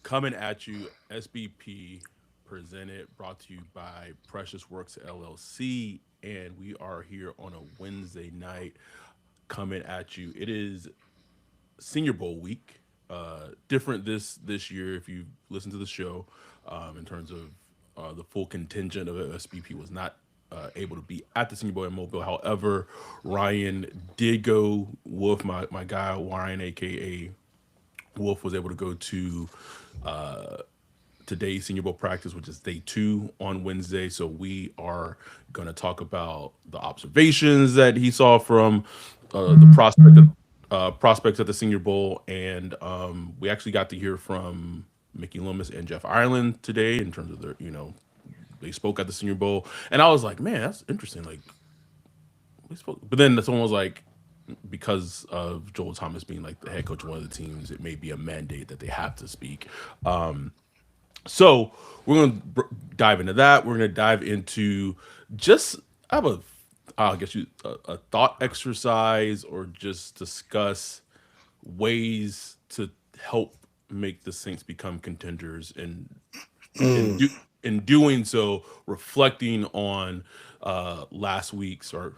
Coming at you, SBP brought to you by Precious Works LLC, and we are here on a Wednesday night coming at you. It is Senior Bowl week. Different this year if you listen to the show, in terms of the full contingent of SBP was not able to be at the Senior Bowl in Mobile. However, Ryan did go with my guy Ryan, aka Wolf, was able to go to today's Senior Bowl practice, which is day 2 on Wednesday. So we are going to talk about the observations that he saw from the prospects at the Senior Bowl, and we actually got to hear from Mickey Loomis and Jeff Ireland today in terms of their, they spoke at the Senior Bowl, and I was like, man, that's interesting. Like, we spoke, but then someone was like, because of Joel Thomas being like the head coach of one of the teams, it may be a mandate that they have to speak. So we're going to dive into that. We're going to dive into just I have a I guess a thought exercise, or just discuss ways to help make the Saints become contenders, and in Mm, do, in doing so, reflecting on last week's, or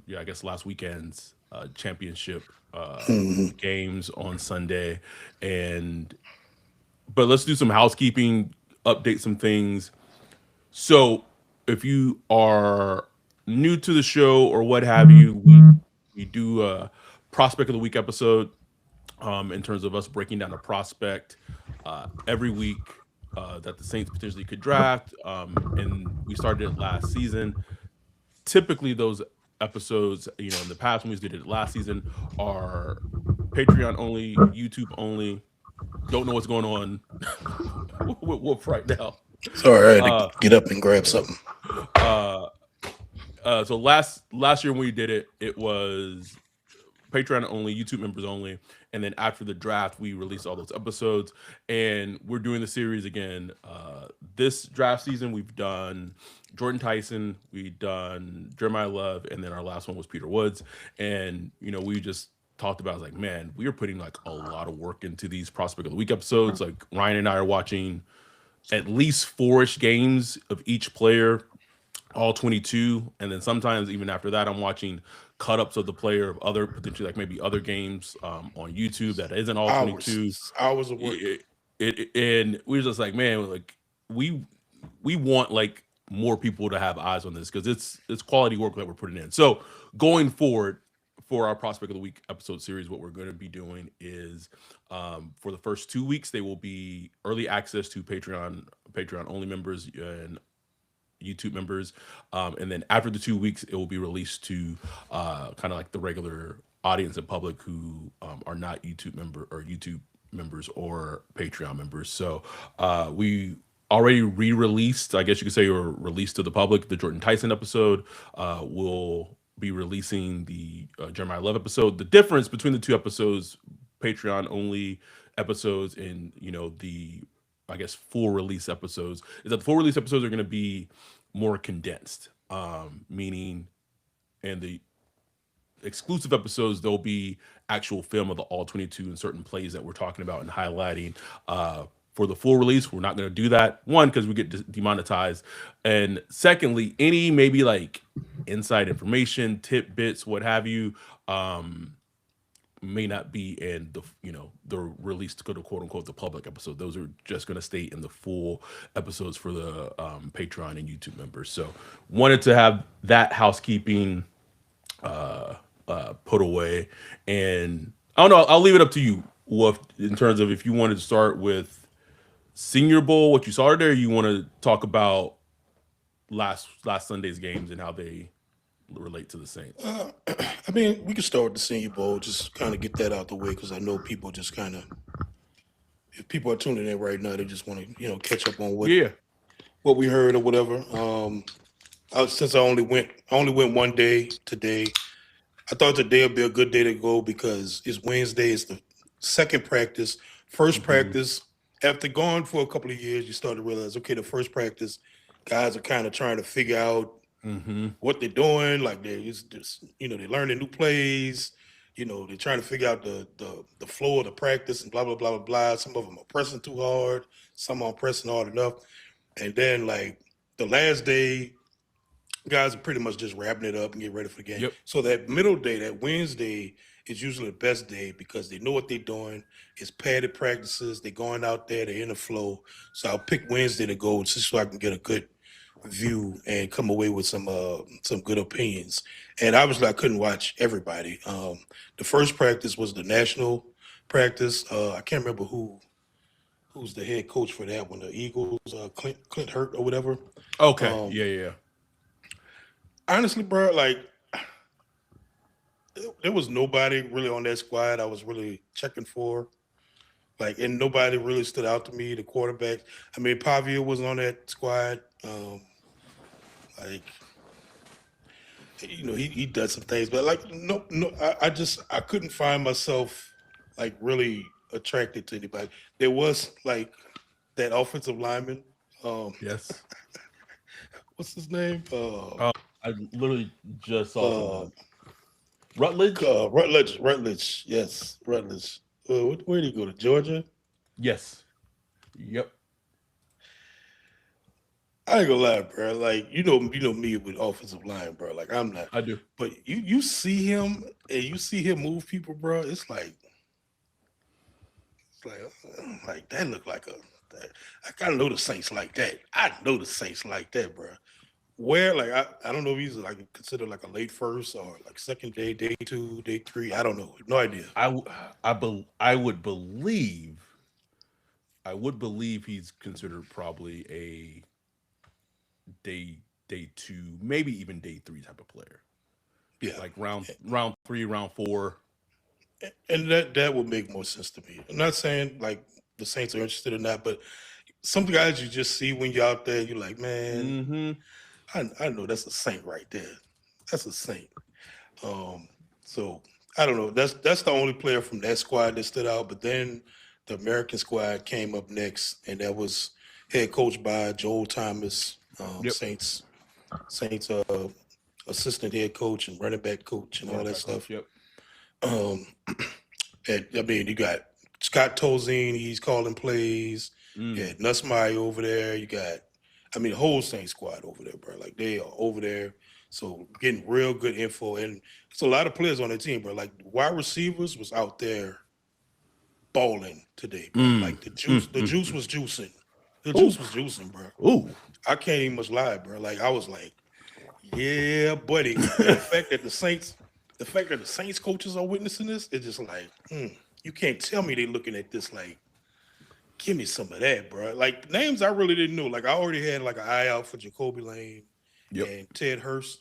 yeah, I guess last weekend's championship mhm. games on Sunday, and but let's do some housekeeping, update some things. So, if you are new to the show or what have you, we do a prospect of the week episode, in terms of us breaking down a prospect every week that the Saints potentially could draft. And we started it last season. Typically, those episodes, in the past when we did it last season, are Patreon only, YouTube only. Don't know what's going on with Wolf right now. It's all right to Uh, get up and grab something. uh, so last year when we did it, it was Patreon only, YouTube members only, and then after the draft, we released all those episodes, and we're doing the series again. This draft season, we've done Jordan Tyson, we've done Jeremiah Love, and then our last one was Peter Woods, and we just talked about, I was like, man, we are putting like a lot of work into these prospect of the week episodes. Like Ryan and I are watching at least four-ish games of each player, all 22, and then sometimes even after that I'm watching cut ups of the player of other, potentially like maybe other games on YouTube that isn't all 22. Hours of work. And we were just like, man, like we we want like more people to have eyes on this, because it's quality work that we're putting in. So going forward, for our prospect of the week episode series, what we're going to be doing is, for the first 2 weeks they will be early access to Patreon only members and YouTube members, and then after the 2 weeks, it will be released to kind of like the regular audience and public who are not YouTube members or Patreon members. So we already re-released, I guess you could say, or released to the public, the Jordan Tyson episode. We'll be releasing the Jeremiah Love episode. The difference between the two episodes, Patreon only episodes and the, I guess, full release episodes, is that the full release episodes are going to be more condensed, meaning, and the exclusive episodes, there'll be actual film of the all 22 and certain plays that we're talking about and highlighting. For the full release, we're not going to do that. One, because we get demonetized, and secondly, any maybe like inside information, tidbits, what have you, may not be in the the release to go to quote unquote the public episode. Those are just going to stay in the full episodes for the Patreon and YouTube members. So wanted to have that housekeeping put away, and I don't know, I'll leave it up to you, Wolf, in terms of if you wanted to start with Senior Bowl, what you saw there. You want to talk about last Sunday's games and how they relate to the Saints. I mean, we can start with the Senior Bowl, just kind of get that out the way, because I know people just kind of, if people are tuning in right now, they just want to catch up on Yeah. what we heard or whatever. Since I only went one day today. I thought today would be a good day to go because it's Wednesday. It's the second practice. First Hmm. practice, after going for a couple of years, you start to realize, okay, the first practice, guys are kind of trying to figure out Hmm. what they're doing. Like they're just they're learning new plays. They're trying to figure out the flow of the practice and blah blah blah blah blah. Some of them are pressing too hard, some are pressing hard enough, and then like the last day, guys are pretty much just wrapping it up and getting ready for the game. Yep. So that middle day, that Wednesday, is usually the best day because they know what they're doing. It's padded practices. They're going out there. They're in the flow. So I'll pick Wednesday to go just so I can get a good view and come away with some good opinions. And obviously, I couldn't watch everybody. The first practice was the national practice. I can't remember who's the head coach for that one. The Eagles, Clint Hurt or whatever. Okay. Um, Yeah. Honestly, bro, like there was nobody really on that squad I was really checking for. Like, and nobody really stood out to me. The quarterback, I mean, Pavia was on that squad. Like, he does some things, but like, no, I couldn't find myself like really attracted to anybody. There was like that offensive lineman. Um, Yes. what's his name? I literally just saw Uh, something. Rutledge. Rutledge. Yes, Rutledge. Where did he go to Georgia? Yes. Yep. I ain't gonna lie, bro. Like you know me with offensive line, bro. Like I'm not, I do. but you see him and you see him move people, bro. It's like that look like I gotta know the Saints like that. I know the Saints like that, bro. Where like I don't know if he's like considered like a late first or like second day, day two, day three. I don't know. No idea. I would believe. I would believe he's considered probably a day two, maybe even day three type of player. Yeah, Like round three, round four. and that would make more sense to me. I'm not saying like the Saints are interested or not, but some guys you just see when you're out there, you're like, man, Mm-hmm. I know that's a Saint right there. That's a Saint. Um, so I don't know. That's the only player from that squad that stood out. But then the American squad came up next, and that was head coached by Joel Thomas, Yep. Saints assistant head coach and running back coach and all Running that back coach. stuff. Yep. Um, and I mean, you got Scott Tolzien, he's calling plays. You Mm. had Nussmeyer over there. You got, I mean, the whole Saints squad over there, bro. Like they are over there. So getting real good info. And it's a lot of players on the team, bro. Like wide receivers was out there balling today, bro. Mm. Like the Mm. juice, the Mm. juice Mm. was juicing. The Ooh. juice was juicing, bro. Ooh. I can't even much lie, bro. Like I was like, yeah, buddy. And the fact that the Saints coaches are witnessing this, it's just like, you can't tell me they looking at this like, give me some of that, bro. Like names I really didn't know. Like I already had like an eye out for Jacoby Lane Yep. and Ted Hurst.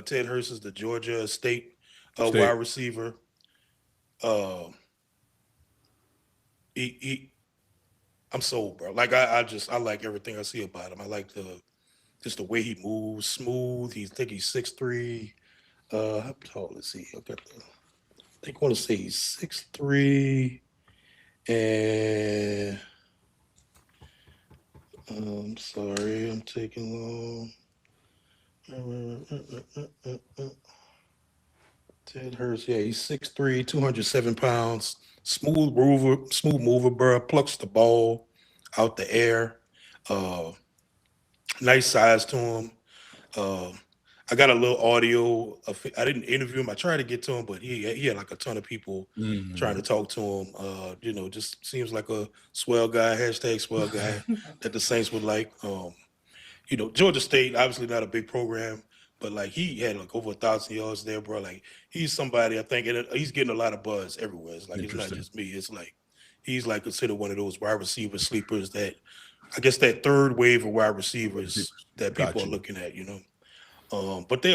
Ted Hurst is the Georgia State wide State. receiver. Uh, he I'm sold, bro. Like I like everything I see about him. I like the way he moves, smooth. I think he's 6'3". How tall is he? I think I want to say he's 6'3". And I'm sorry, I'm taking long. Ted Hurst, yeah, he's 6'3", 207 pounds. Smooth mover, bro. Plucks the ball out the air. Uh, nice size to him. Um, I got a little audio. I didn't interview him. I tried to get to him, but he had like a ton of people trying to Mm. talk to him. Just seems like a swell guy. Hashtag swell guy that the Saints would like. Georgia State obviously not a big program, but like he had like over 1,000 yards there, bro. Like he's somebody I think, and he's getting a lot of buzz everywhere. It's like it's not Interesting. just me. It's like he's like considered one of those wide receiver sleepers that I guess that third wave of wide receivers that people Got are you. looking at. But they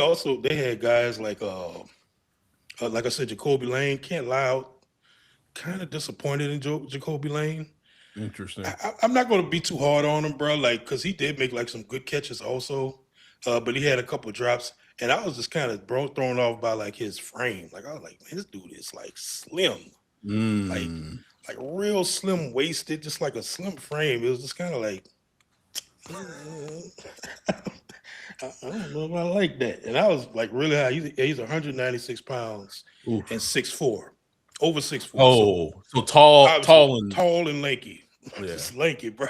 had guys like I said, Jacoby Lane. Can't lie, out kind of disappointed in Jacoby Lane. Interesting. I'm not going to be too hard on him, bro. Like, cause he did make like some good catches also, but he had a couple drops, and I was just kind of thrown off by like his frame. Like I was like, man, this dude is like slim, like Mm. like real slim waisted, just like a slim frame. It was just kind of like, mm, I don't know if I like that. And I was like really high. He's 196 pounds and Oof. 6'4", over 6'4". So Oh, so tall, obviously tall, and tall and lanky, yeah. just lanky, bro.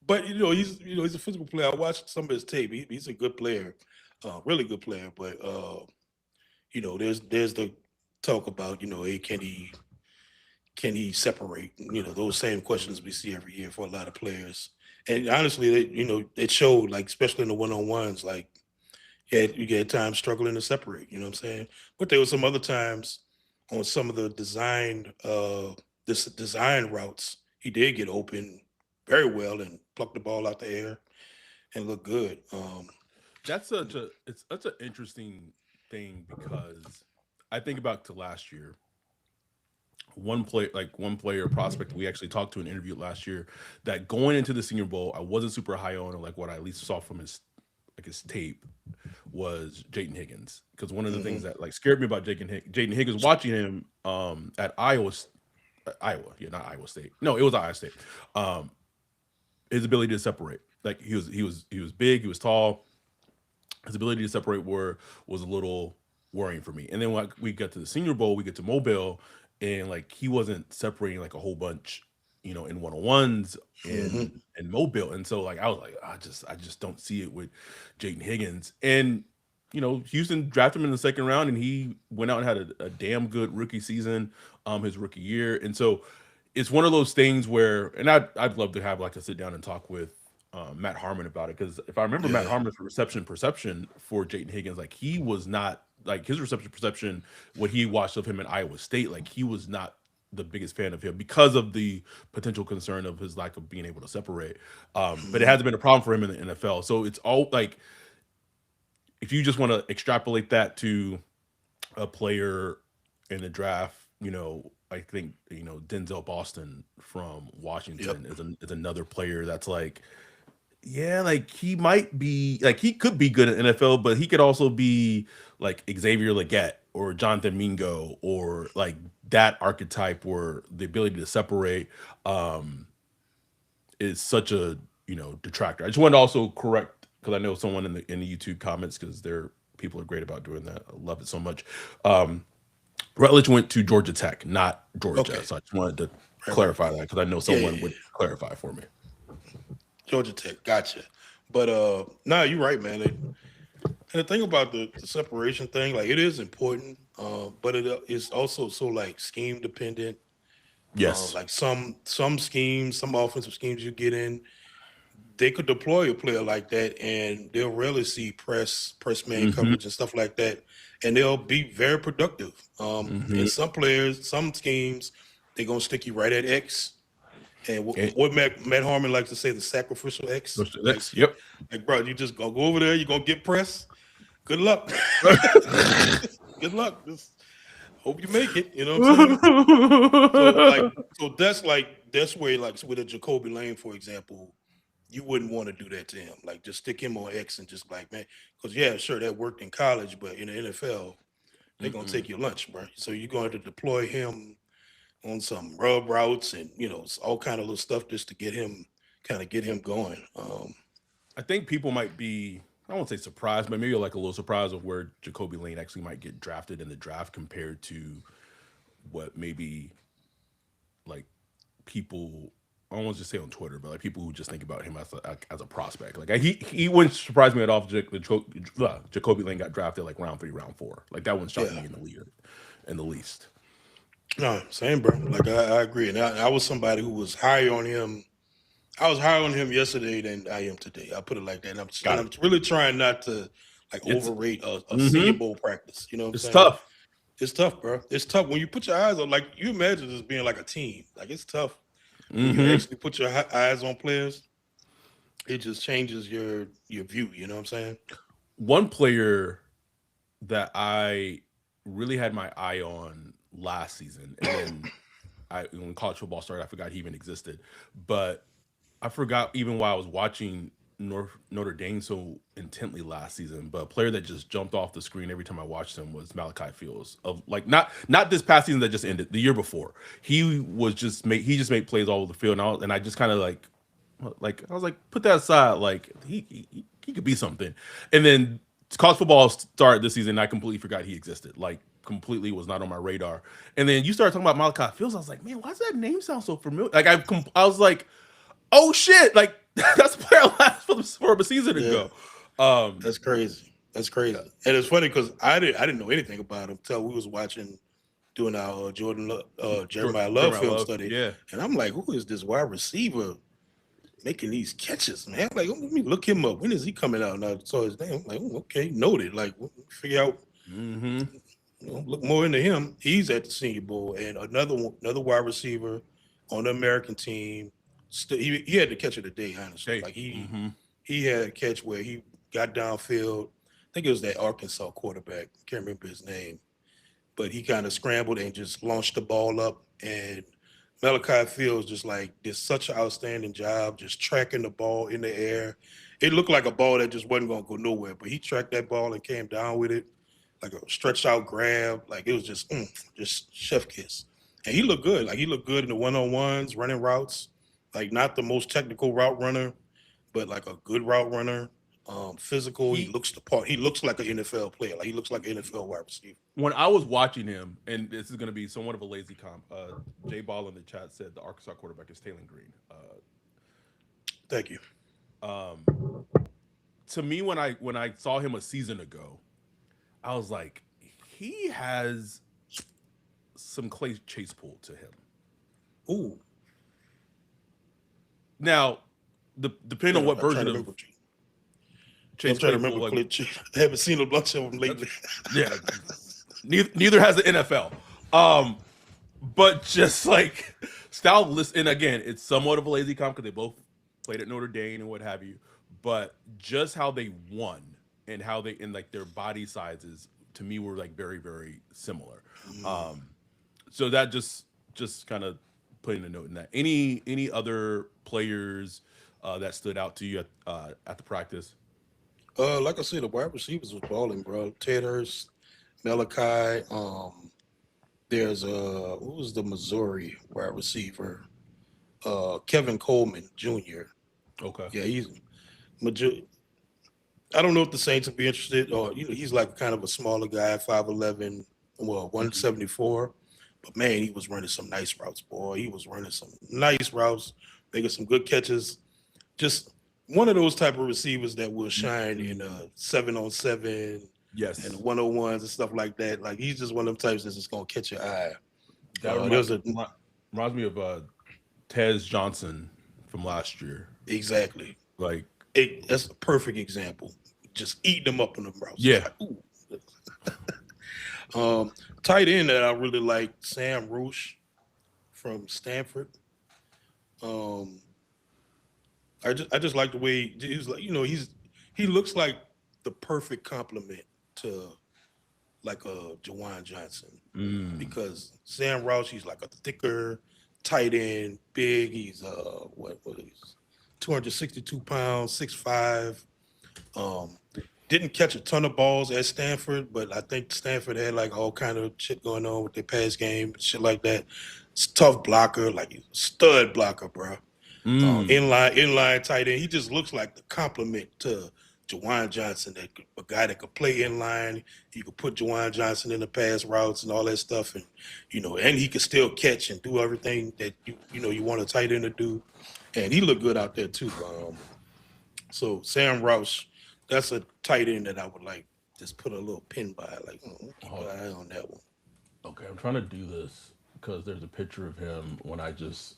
But he's a physical player. I watched some of his tape. He's a good player, really good player. But there's the talk about hey, can he separate? Those same questions we see every year for a lot of players. And honestly, it showed, like, especially in the one-on-ones, like you get times struggling to separate. You know what I'm saying? But there were some other times on some of the design routes, he did get open very well and pluck the ball out the air and look good. It's such an interesting thing because I think about to last year. One player prospect we actually talked to and interviewed last year that going into the Senior Bowl, I wasn't super high on, or like what I at least saw from his tape was Jaden Higgins. Because one of the Hmm. things that like scared me about Jaden Higgins watching him at Iowa, yeah, not Iowa State. No, it was Iowa State. Um, his ability to separate. Like he was big, he was tall. His ability to separate was a little worrying for me. And then when we got to the Senior Bowl, we get to Mobile, and like he wasn't separating like a whole bunch, in 101s Hmm. and Mobile. And so like I was like, I just don't see it with Jaden Higgins. And Houston drafted him in the second round, and he went out and had a damn good rookie season, his rookie year. And so it's one of those things where, and I'd love to have like a sit down and talk with Matt Harmon about it, because if I remember Matt Yeah. Harmon's reception perception for Jaden Higgins, like he was not like his reception perception what he watched of him in Iowa State, like he was not the biggest fan of him because of the potential concern of his lack of being able to separate. But it Hmm. hasn't been a problem for him in the NFL. So it's all like if you just want to extrapolate that to a player in the draft, I think Denzel Boston from Yep. Washington is another player that's like, yeah, like he might be like he could be good at NFL, but he could also be like Xavier Leggett or Jonathan Mingo or like that archetype where the ability to separate um is such a detractor. I just wanted to also correct because I know someone in the YouTube comments, because they're people are great about doing that. I love it so much. Um Rutledge went to Georgia Tech, not Georgia. Okay. So I just wanted to Right. Right. clarify that because I know Yeah. Yeah. someone Yeah. would clarify for me. Georgia Tech. Gotcha. But no, you're right, man. And the thing about the separation thing, like, it is important, but it is also so, like, scheme dependent. Yes. Like some schemes, some offensive schemes you get in, they could deploy a player like that, and they'll rarely see press man Hmm. coverage and stuff like that, and they'll be very productive. And Hmm. some players, some schemes, they're gonna stick you right at X. And And what Matt Harmon likes to say, the sacrificial X. Like, yep. like, bro, you just go over there, you're gonna get pressed. Good luck. Good luck. Just hope you make it. You know what I'm saying? So, that's where, like, with a Jacoby Lane, for example, you wouldn't want to do that to him. Like, just stick him on X and just, like, man, because, yeah, sure, that worked in college, but in the NFL, they're gonna Mm-mm. take your lunch, bro. So you're going to deploy him on some rub routes and all kind of little stuff just to get him going. I think people might be, I won't say surprised, but maybe like a little surprised of where Jacoby Lane actually might get drafted in the draft compared to what maybe like people, I don't want to just say on Twitter, but like people who just think about him as a prospect. Like he wouldn't surprise me at all if Jacoby Lane got drafted like round 3, round 4. Like that wouldn't shock Yeah, me in the least. no, same, bro. Like, I agree, and I was somebody who was higher on him. I was higher on him yesterday than I am today. I put it like that, and Got I'm it. really trying not to, like, It's overrate a Senior mm-hmm. Bowl practice. You know what I'm It's saying? tough. It's tough, bro. It's tough when you put your eyes on, like, you imagine this being like a team. Like, it's tough when you Mm-hmm. actually put your eyes on players. It just changes your view. You know what I'm saying? One player that I really had my eye on last season, and then when college football started, I forgot he even existed. But I forgot even while I was watching Notre Dame so intently last season. But a player that just jumped off the screen every time I watched him was Malachi Fields. Of like not this past season that just ended, the year before. He just made plays all over the field, and I just kind of like I was like, put that aside. Like he he could be something. And then college football started this season, and I completely forgot he existed. Like completely was not on my radar. And then you started talking about Malachi Fields. I was like, man, why does that name sound so familiar? Like I was like, oh shit, like that's a player last for a season ago. That's crazy. That's crazy. Yeah. And it's funny because I didn't know anything about him until we was doing our Jeremiah Love film study. Yeah. And I'm like, who is this wide receiver making these catches, man? Like, let me look him up. When is he coming out? And I saw his name. I'm like, okay, noted. Like, figure out, look more into him. He's at the Senior Bowl, and another wide receiver on the American team. He had to catch of the day, honestly. Like he had a catch where he got downfield. I think it was that Arkansas quarterback. Can't remember his name, but he kind of scrambled and just launched the ball up. And Malachi Fields just like did such an outstanding job just tracking the ball in the air. It looked like a ball that just wasn't going to go nowhere, but he tracked that ball and came down with it like a stretched out grab. Like it was just chef kiss. And he looked good. Like he looked good in the one-on-ones, running routes. Like not the most technical route runner, but like a good route runner. Physical. He looks the part. He looks like an NFL player. Like he looks like an NFL wide receiver. When I was watching him, and this is going to be somewhat of a lazy comp, Jay Ball in the chat said the Arkansas quarterback is Taylor Green. Thank you. To me, when I saw him a season ago, I was like, he has some Clay Chase pull to him. Ooh. Now, depending on what version of Chase, I'm trying to remember. Like, I haven't seen a bunch of them lately. Yeah, neither has the NFL. But just like style list, and again, it's somewhat of a lazy comp because they both played at Notre Dame and what have you. But just how they won and how they in like their body sizes to me were like very very similar. So that just kind of putting a note in that. Any other players that stood out to you at the practice? Like I said, the wide receivers was balling, bro. Ted Hurst, Malachi. There's who was the Missouri wide receiver? Kevin Coleman Jr. Okay. Yeah, he's. I don't know if the Saints would be interested, or he's like kind of a smaller guy, 5'11", 174. But man, he was running some nice routes, boy. He was running some nice routes, making some good catches. Just one of those type of receivers that will shine in 7-on-7, yes, and 101s and stuff like that. Like he's just one of them types that's just gonna catch your eye. That reminds me of Tez Johnson from last year. Exactly. Like that's a perfect example. Just eating them up on the routes. Yeah. Tight end that I really like, Sam Roche from Stanford. I just like the way he's like, he looks like the perfect complement to like a Juwan Johnson, because Sam Roche, he's like a thicker tight end, big. He's what he's 262 pounds, 6'5". Didn't catch a ton of balls at Stanford, but I think Stanford had like all kind of shit going on with their pass game, shit like that. It's tough blocker, like he's a stud blocker, bro. Inline tight end. He just looks like the complement to Juwan Johnson, a guy that could play inline. He could put Juwan Johnson in the pass routes and all that stuff, and and he could still catch and do everything that you want a tight end to do. And he looked good out there too. So Sam Rouse, that's a tight end that I would like just put a little pin by, like keep an eye on that one. Okay, I'm trying to do this because there's a picture of him when I just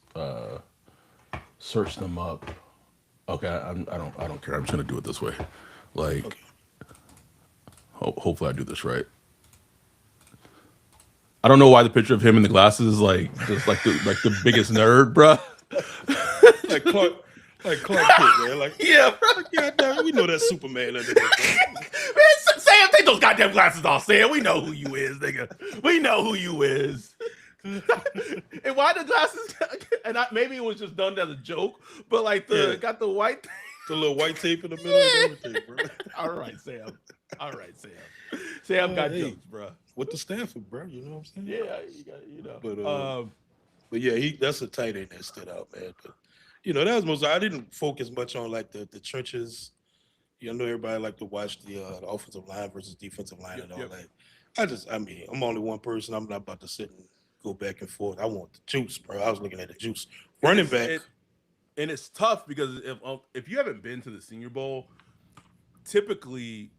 searched them up. Okay, I don't care. I'm just gonna do it this way. Like, okay. Hopefully I do this right. I don't know why the picture of him in the glasses is like just like the biggest nerd, bruh. Like Clark Kent, man. Like, yeah, bro. Yeah, we know that's Superman under there. Man, Sam, take those goddamn glasses off, Sam. We know who you is, nigga. We know who you is. And why the glasses? And maybe it was just done as a joke, but like got the white, the little white tape in the middle and everything, bro. All right, Sam. Sam got jokes, bro. With the Stanford, bro. You know what I'm saying? Yeah, But yeah, that's a tight end that stood out, man. But that was I didn't focus much on like the trenches, You know, everybody like to watch the offensive line versus defensive line Yep, and all yep. that. I mean, I'm only one person. I'm not about to sit and go back and forth. I want the juice, bro. I was looking at the juice. Running It's back, and it's tough because if you haven't been to the Senior Bowl, typically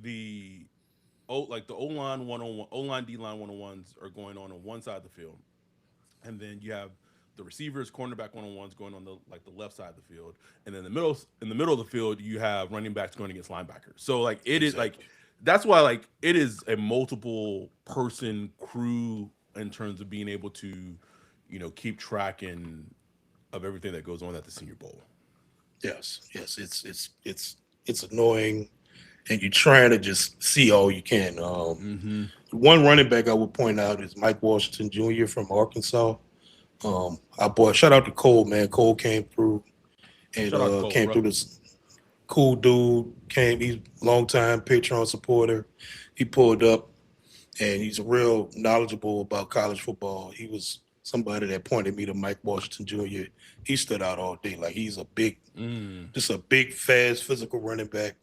the like the O line 101, O line D line 101s are going on one side of the field, and then you have the receivers, cornerback 101s going on the like the left side of the field, and then in the middle of the field you have running backs going against linebackers. So like it is like exactly. that's why like it is a multiple person crew in terms of being able to, keep track of everything that goes on at the Senior Bowl. Yes. It's annoying, and you're trying to just see all you can. Mm-hmm. One running back I would point out is Mike Washington Jr. from Arkansas. Our boy, shout out to Cole, man. Cole came through and Shout out to Cole, came bro. through this cool dude. He's a long time Patreon supporter. He pulled up, and he's real knowledgeable about college football. He was somebody that pointed me to Mike Washington Jr. He stood out all day. Like he's Mm. just a big, fast, physical running back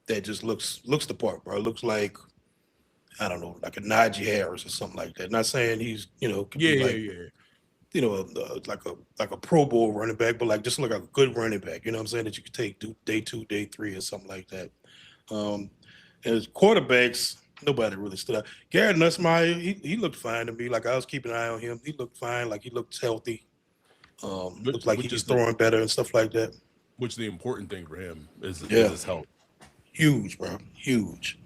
that just looks the part, bro. Looks like I don't know, like a Najee Harris or something like that. Not saying he's could Yeah, be yeah, like yeah. like a Pro Bowl running back, but like just like a good running back. You know what I'm saying? That you could take day 2, day 3, or something like that. Um, and as quarterbacks, nobody really stood out. Garrett Nussmeier, he looked fine to me. Like I was keeping an eye on him. He looked fine. Like he looked healthy. Looked like he Which was is the throwing better and stuff like that. important thing for him is Yeah, his health. huge, bro, huge.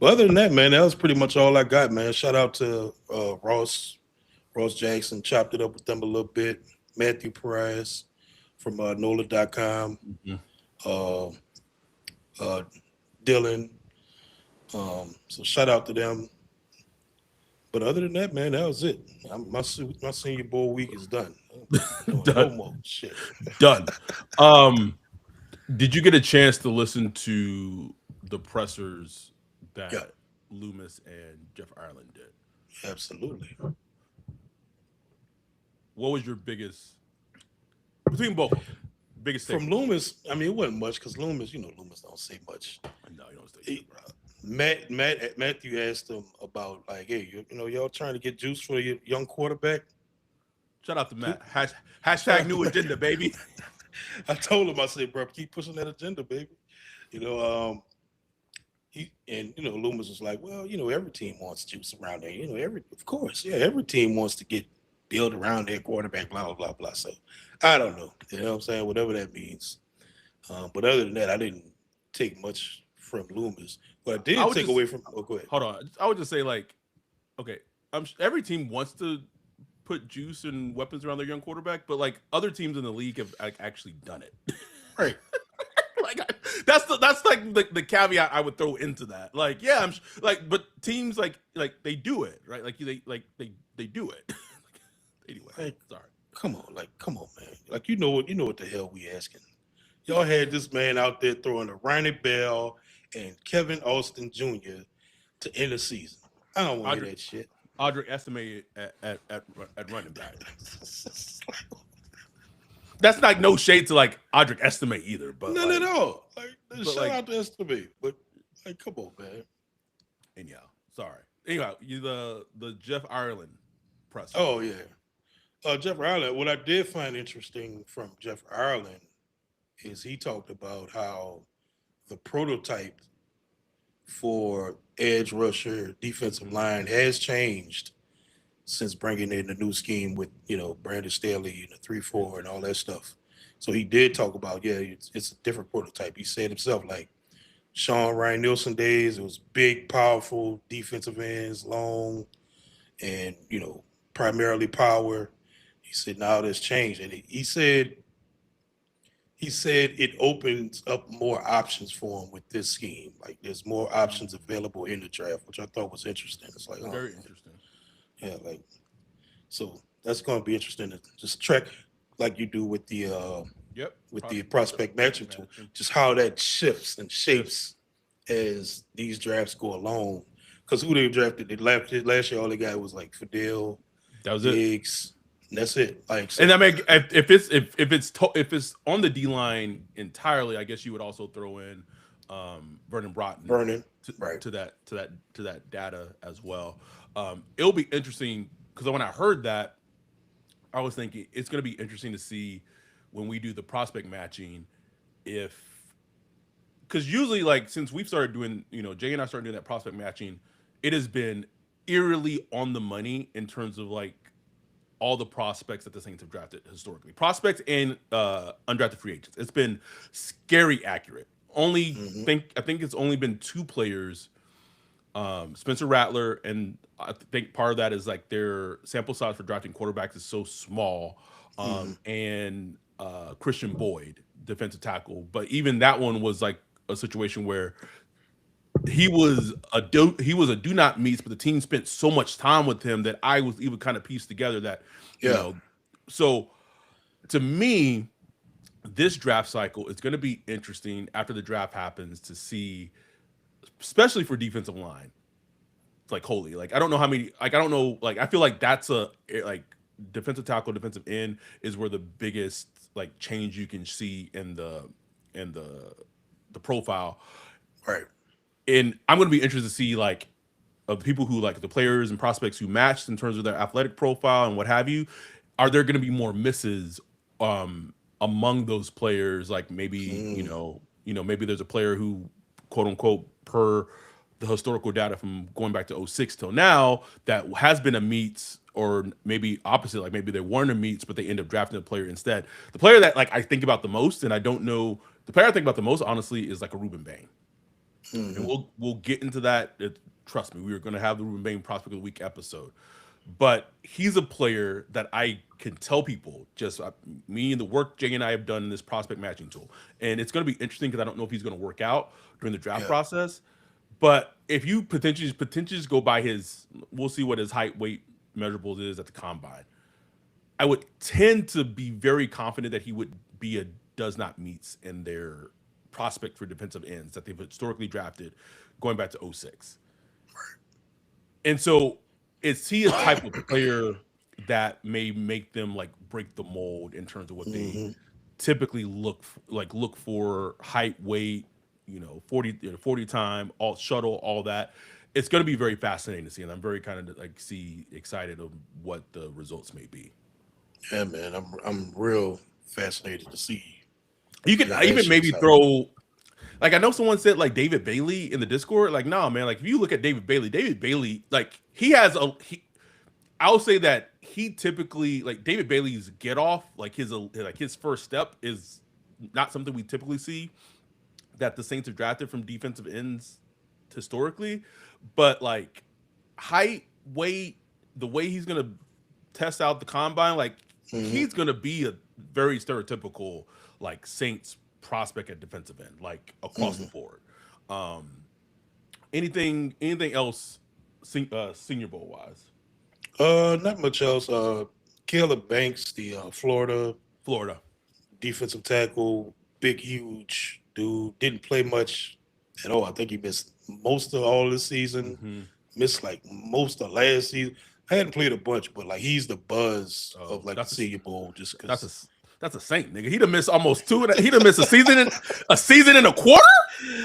But other than that, man, that was pretty much all I got, man. Shout out to Ross Jackson, chopped it up with them a little bit. Matthew Perez from NOLA.com. Mhm. Uh, uh, Dylan. So shout out to them. But other than that, man, that was it. My Senior Bowl week is done. Doing no Done. more shit. Done. Um, did you get a chance to listen to the pressers Yeah, that Loomis and Jeff Ireland did? absolutely. What was your biggest between both of them? Biggest From takeaway? Loomis, I mean, it wasn't much because Loomis, Loomis don't say much. No, you don't stay shit, He, bro. Matthew asked him about like, hey, y'all trying to get juice for your young quarterback? Shout out to Who- Matt. Shout Hashtag out to new Matt. agenda, baby. I told him, I said, bro, keep pushing that agenda, baby. You know, Loomis was like, well, every team wants juice around there. Of course, yeah, every team wants to get built around their quarterback, blah blah blah blah. So I don't know, you know what I'm saying, whatever that means. But other than that, I didn't take much from Loomis. What I I did would take just away from, oh, go ahead. hold on. I would just say like, okay, every team wants to put juice and weapons around their young quarterback, but like other teams in the league have like, actually done it. Right. Like that's like the caveat I would throw into that. Like, yeah, like, but teams like they do it, right? Like they do it. Anyway, Like, sorry. come on, man. Like, you know what the hell we asking. Y'all had this man out there throwing a Ronnie Bell and Kevin Austin Jr. to end the season. I don't want to hear Audrey that shit. Audrey estimated at running back. That's like no shade to like Audric estimate either, but None at like, all. Like, but shout like, out to SBP. But like, come on, man. anyhow, sorry. Anyhow, you the Jeff Ireland presser. Oh yeah. Jeff Ireland. What I did find interesting from Jeff Ireland is he talked about how the prototype for edge rusher defensive line has changed since bringing in the new scheme with Brandon Staley and the 3-4 and all that stuff. So he did talk about it's a different prototype. He said himself like Sean Ryan Nielsen days, it was big, powerful defensive ends, long, and primarily power. He said now that's changed, and he said it opens up more options for him with this scheme. Like there's more options available in the draft, which I thought was interesting. It's like, oh Very man, interesting. yeah, like so that's going to be interesting to just track like you do with the Yep. prospect matching tool, just how that shifts and Shifts. shapes as these drafts go along. Because who they drafted last year, all they got was like Fidel, That was it. Diggs, And that's it. Like so, And I mean, if it's on the D line entirely, I guess you would also throw in Vernon Broughton Vernon, to, right? to that data as well. It'll be interesting because when I heard that, I was thinking it's going to be interesting to see when we do the prospect matching if because usually like since we've started doing Jay and I started doing that prospect matching, it has been eerily on the money in terms of like all the prospects that the Saints have drafted historically. Prospects and undrafted free agents. It's been scary accurate. Only Mm-hmm. I think it's only been two players, Spencer Rattler, and I think part of that is like their sample size for drafting quarterbacks is so small, Mm-hmm. and Christian Boyd, defensive tackle. But even that one was like a situation where he was a do not meets, but the team spent so much time with him that I was even kind of pieced together that you Yeah. know. So to me, this draft cycle is going to be interesting after the draft happens to see, especially for defensive line. Like holy, like I don't know how many, like I don't know, like I feel like that's a like defensive tackle, defensive end is where the biggest like change you can see in the profile. Right. And I'm going to be interested to see like of people who like the players and prospects who matched in terms of their athletic profile and what have you. Are there going to be more misses among those players? Like maybe Mm. maybe there's a player who quote unquote per the historical data from going back to '06 till now that has been a meets or maybe opposite, like maybe they weren't a meets, but they end up drafting a player instead. The player that like I think about the most, and I don't know the player I think about the most honestly is like a Ruben Bain, and Mm-hmm. we'll get into that. Trust me, we are going to have the Ruben Bain Prospect of the Week episode, but he's a player that I can tell people just me and the work Jay and I have done in this prospect matching tool, and it's going to be interesting because I don't know if he's going to work out during the draft Yeah. process. But if you potentially just go by his, we'll see what his height, weight measurables is at the combine. I would tend to be very confident that he would be a does not meets in their prospect for defensive ends that they've historically drafted going back to '06. And so is he a type of player that may make them like break the mold in terms of what they Mm-hmm. typically look for height, weight, 40 time, all shuttle, all that. It's going to be very fascinating to see, and I'm very kind of like excited of what the results may be. Yeah, man. I'm real fascinated to see. You could Yeah, that even maybe shakes out. throw like I know someone said like David Bailey in the Discord. Like, nah, man. Like if you look at David Bailey, like he has a he. I'll say that he typically like David Bailey's get off, like his first step is not something we typically see that the Saints have drafted from defensive ends historically, but like height, weight, the way he's gonna test out the combine, like Mm-hmm. he's gonna be a very stereotypical like Saints prospect at defensive end, like across the Mm-hmm. board. Um, anything else, Senior Bowl wise? Not much else. Caleb Banks, the Florida Florida. defensive tackle, big, huge dude, didn't play much at all. I think he missed most of all this season, Hmm. missed like most of last season. I hadn't played a bunch, but like he's the buzz Oh, of like the Senior Bowl just that's because. a saint, nigga. He'd have missed almost two. He'd have missed a season and a quarter.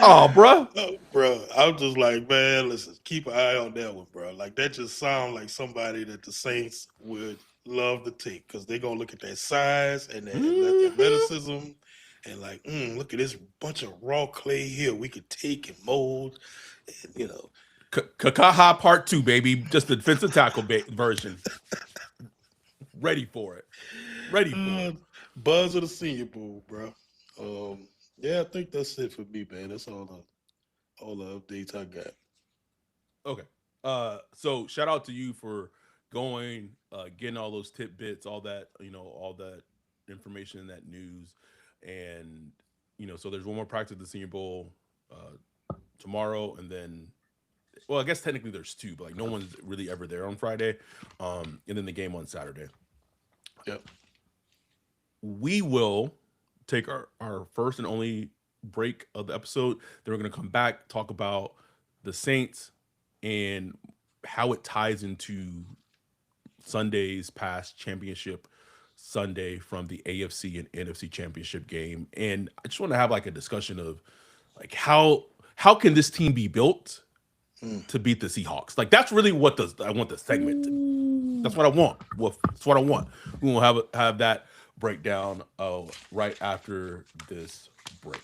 Oh, bro. Oh, bro, I'm just like, man, listen, keep an eye on that one, bro. Like that just sounds like somebody that the Saints would love to take because they're gonna look at that size and that Mhm. athleticism and like, look at this bunch of raw clay here we could take and mold, and, Kakaha Part Two, baby. Just the defensive tackle version. Ready for it. Ready for uh, it. buzz of the Senior Bowl, bro. Yeah, I think that's it for me, man. That's all the updates I got. Okay. So shout out to you for going, getting all those tidbits, all that, all that information and that news. And, so there's one more practice at the Senior Bowl tomorrow. And then, well, I guess technically there's two, but like no one's really ever there on Friday. And then the game on Saturday. Yep. We will take our first and only break of the episode. Then we're going to come back, talk about the Saints and how it ties into Sunday's past championship Sunday from the AFC and NFC championship game, and I just want to have like a discussion of like how can this team be built Mm. to beat the Seahawks? Like that's really what I want the segment to be. That's what I want. That's what I want. We will have that breakdown right after this break.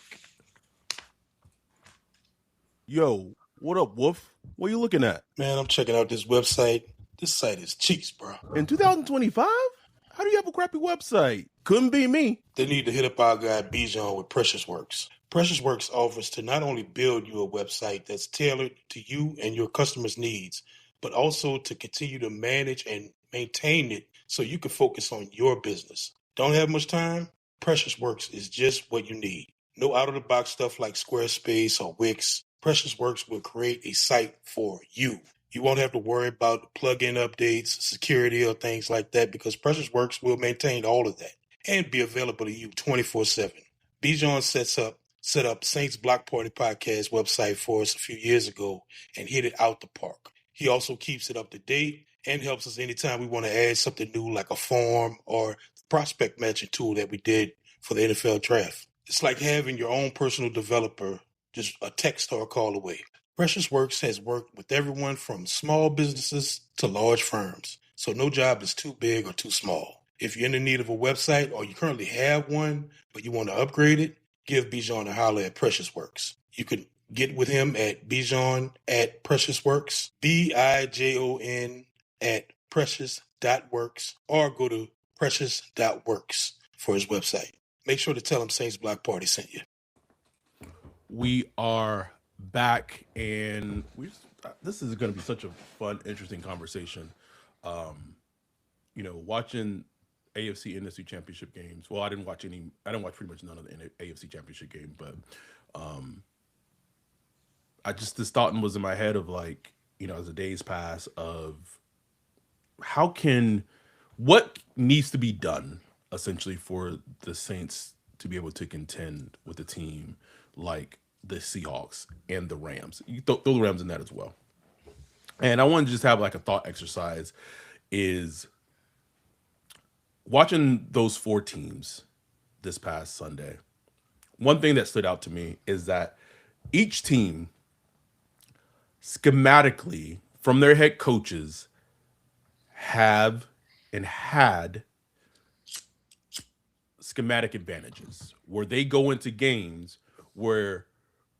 Yo, what up, Wolf? What are you looking at? Man, I'm checking out this website. This site is cheeks, bro. In 2025? How do you have a crappy website? Couldn't be me. They need to hit up our guy Bijan with Precious Works. Precious Works offers to not only build you a website that's tailored to you and your customers' needs, but also to continue to manage and maintain it so you can focus on your business. Don't have much time? Precious Works is just what you need. No out-of-the-box stuff like Squarespace or Wix. Precious Works will create a site for you. You won't have to worry about plugin updates, security, or things like that because Precious Works will maintain all of that and be available to you 24/7. Bijan set up Saints Block Party podcast website for us a few years ago and hit it out the park. He also keeps it up to date and helps us anytime we want to add something new like a form or the prospect matching tool that we did for the NFL draft. It's like having your own personal developer just a text or a call away. Precious Works has worked with everyone from small businesses to large firms, so no job is too big or too small. If you're in the need of a website or you currently have one, but you want to upgrade it, give Bijan a holler at Precious Works. You can get with him at Bijan at Precious Works, BIJON at precious.works, or go to precious.works for his website. Make sure to tell him Saints Block Party sent you. We are back, and this is going to be such a fun, interesting conversation. Watching AFC NFC Championship games. Well, I didn't watch any. I didn't watch pretty much none of the AFC Championship game, but I just this thought was in my head of like as the days pass of what needs to be done essentially for the Saints to be able to contend with a team like the Seahawks and the Rams. You throw the Rams in that as well. And I want to just have like a thought exercise is watching those four teams this past Sunday. One thing that stood out to me is that each team schematically from their head coaches have and had schematic advantages where they go into games where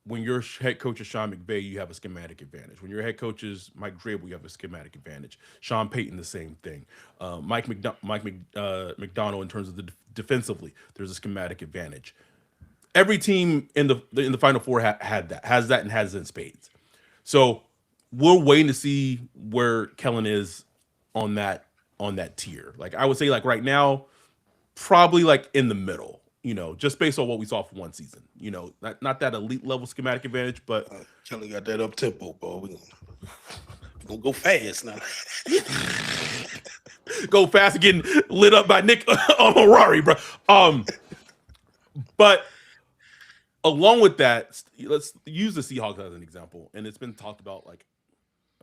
when your head coach is Sean McVay, you have a schematic advantage. When your head coach is Mike Vrabel, you have a schematic advantage. Sean Payton, the same thing. Mike McDonald, in terms of the defensively, there's a schematic advantage. Every team in the Final Four has that, and has it in spades. So we're waiting to see where Kellen is on that tier. Like I would say, like right now, probably like in the middle. Just based on what we saw for one season. Not that elite level schematic advantage, but Kelly got that up tempo, bro. We're gonna go fast now. Go fast and getting lit up by Nick Harari, bro. But along with that, let's use the Seahawks as an example. And it's been talked about, like,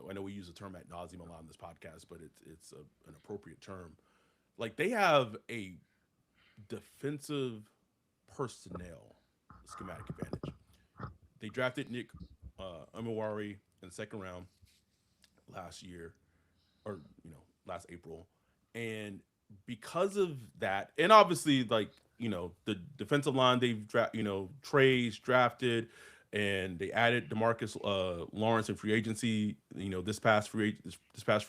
I know we use the term ad nauseum a lot in this podcast, but it's an appropriate term. Like, they have a defensive personnel schematic advantage. They drafted Nick Amawari in the second round last year, or last April, and because of that, and obviously like the defensive line they've Trey's drafted, and they added DeMarcus Lawrence in free agency. This past free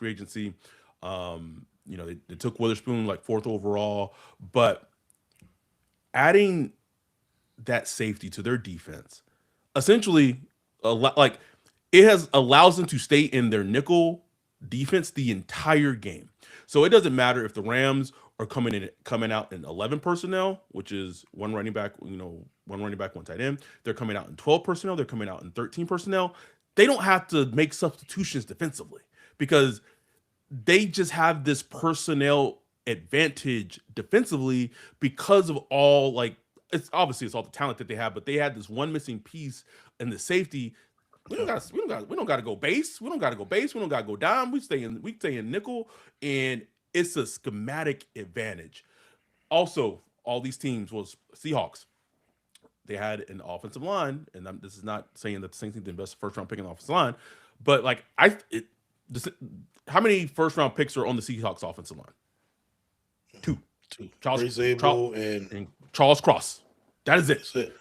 agency, they took Witherspoon like 4th overall, but adding that safety to their defense essentially like it allows them to stay in their nickel defense the entire game. So it doesn't matter if the Rams are coming out in 11 personnel, which is one running back, one tight end. They're coming out in 12 personnel. They're coming out in 13 personnel. They don't have to make substitutions defensively because they just have this personnel advantage defensively because of all like it's all the talent that they have, but they had this one missing piece in the safety. We don't got to go base. We don't got to go dime. We stay in nickel, and it's a schematic advantage. Also, all these teams was Seahawks. They had an offensive line, and this is not saying that the Saints need to invest first round pick in the offensive line, but like this, how many first round picks are on the Seahawks offensive line? Two. Two. Charles, Chris Charles Abel and and Charles Cross. That is it. that's it.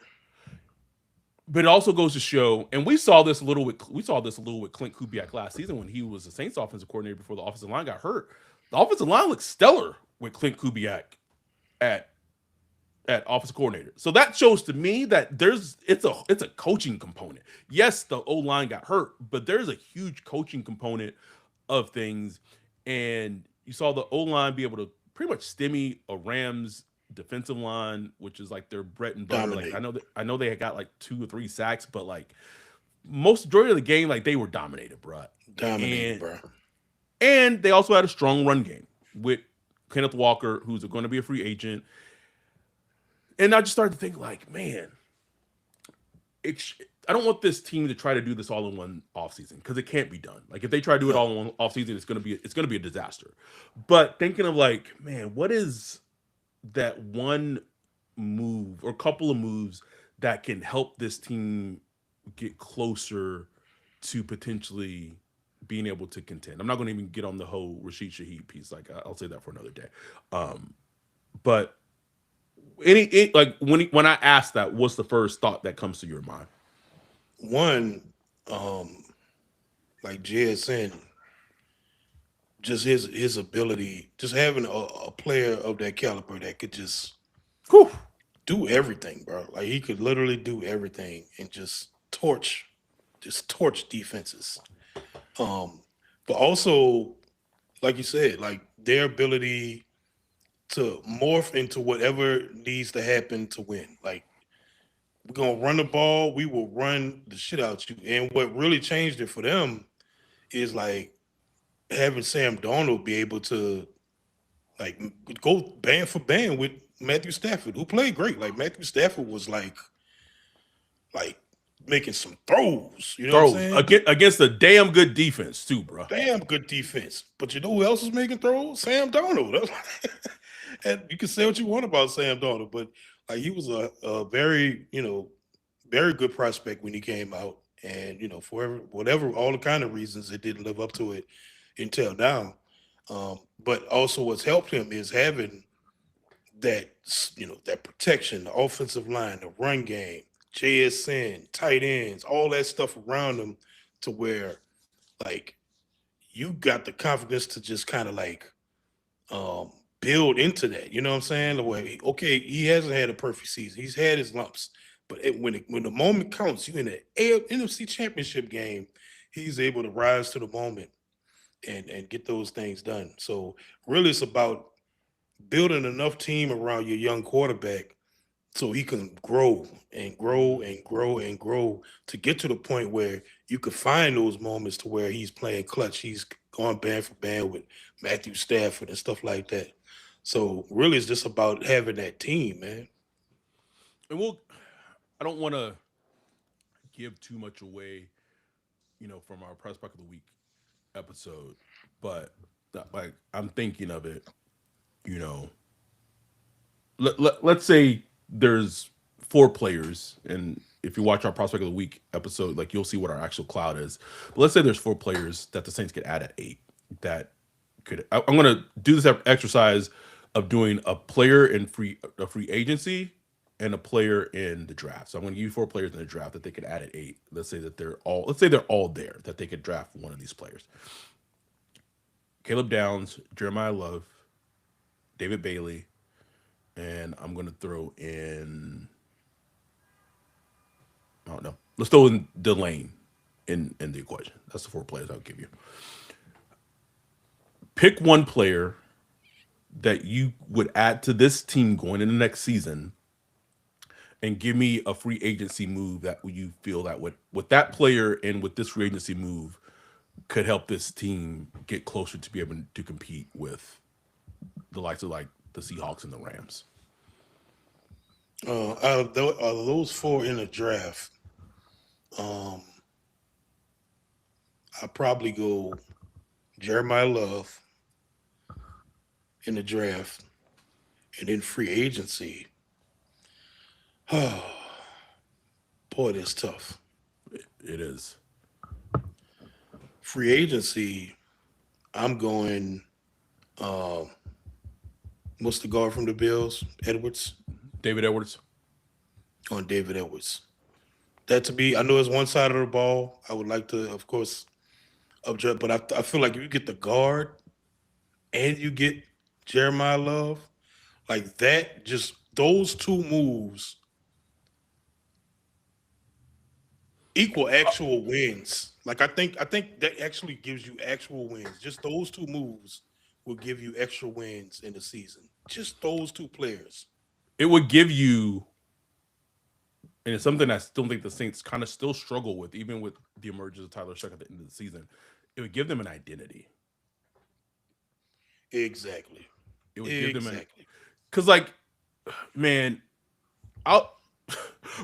But it also goes to show, and we saw this a little with Clint Kubiak last season when he was the Saints offensive coordinator before the offensive line got hurt. The offensive line looked stellar with Clint Kubiak at offensive coordinator. So that shows to me that it's a coaching component. Yes, the O line got hurt, but there's a huge coaching component of things. And you saw the O line be able to pretty much stymie a Rams defensive line, which is like their bread and butter. Like Dominate. I know they had got like 2 or 3 sacks, but like most majority of the game, like they were dominated, bro. Dominated, And bro. and they also had a strong run game with Kenneth Walker, who's going to be a free agent. And I just started to think, like, man, I don't want this team to try to do this all in one offseason because it can't be done. Like, if they try to do it all in one offseason, it's gonna be a disaster. But thinking of like, man, what is that one move or couple of moves that can help this team get closer to potentially being able to contend? I'm not going to even get on the whole Rashid Shaheed piece. Like, I'll say that for another day. But like when I ask that, what's the first thought that comes to your mind? One, like JSN, just his ability, just having a player of that caliber that could just Whew. do everything, bro. Like he could literally do everything and just torch defenses. But also, like you said, like their ability to morph into whatever needs to happen to win. Like we're gonna run the ball, we will run the shit out you. And what really changed it for them is like having Sam Darnold be able to like go band for band with Matthew Stafford, who played great. Like Matthew Stafford was like making some throws. You know what I'm Throws saying? against a damn good defense too, bro. Damn good defense. But you know who else is making throws? Sam Darnold. And you can say what you want about Sam Darnold, but like he was a very, very good prospect when he came out. And, for whatever, all the kind of reasons it didn't live up to it until now. But also what's helped him is having that, that protection, the offensive line, the run game, JSN, tight ends, all that stuff around him to where like you got the confidence to just kind of like build into that. You know what I'm saying? The way, okay, he hasn't had a perfect season. He's had his lumps, but when the moment counts, you in the NFC Championship game, he's able to rise to the moment and get those things done. So really, it's about building enough team around your young quarterback so he can grow and grow and grow and grow to get to the point where you could find those moments to where he's playing clutch. He's going band for band with Matthew Stafford and stuff like that. So really, it's just about having that team, man. And I don't want to give too much away, from our prospect of the week episode, but like I'm thinking of it, you know, let's say there's 4 players, and if you watch our prospect of the week episode, like you'll see what our actual cloud is. But let's say there's 4 players that the Saints could add at 8 that I'm going to do this exercise of doing a player in a free agency and a player in the draft. So I'm going to give you 4 players in the draft that they could add at 8. Let's say they're all there, that they could draft one of these players. Caleb Downs, Jeremiah Love, David Bailey, and I'm going to throw in, I don't know. Let's throw in Delane in the equation. That's the 4 players I'll give you. Pick one player that you would add to this team going in the next season and give me a free agency move that you feel that with that player and with this free agency move could help this team get closer to be able to compete with the likes of like the Seahawks and the Rams. Out of those 4 in the draft, I probably go Jeremiah Love, in the draft, and in free agency. Oh, boy, that's tough. It is. Free agency, I'm going. Um, what's the guard from the Bills? Edwards. David Edwards. On David Edwards. That to be, I know it's one side of the ball. I would like to, of course, object, but I feel like if you get the guard and you get Jeremiah Love, like that, just those two moves equal actual wins. Like I think that actually gives you actual wins. Just those two moves will give you extra wins in the season. Just those two players. It would give you, and it's something I still think the Saints kind of still struggle with, even with the emergence of Tyler Shuck at the end of the season. It would give them an identity. Exactly. It would give them an, Exactly. because like, man, I,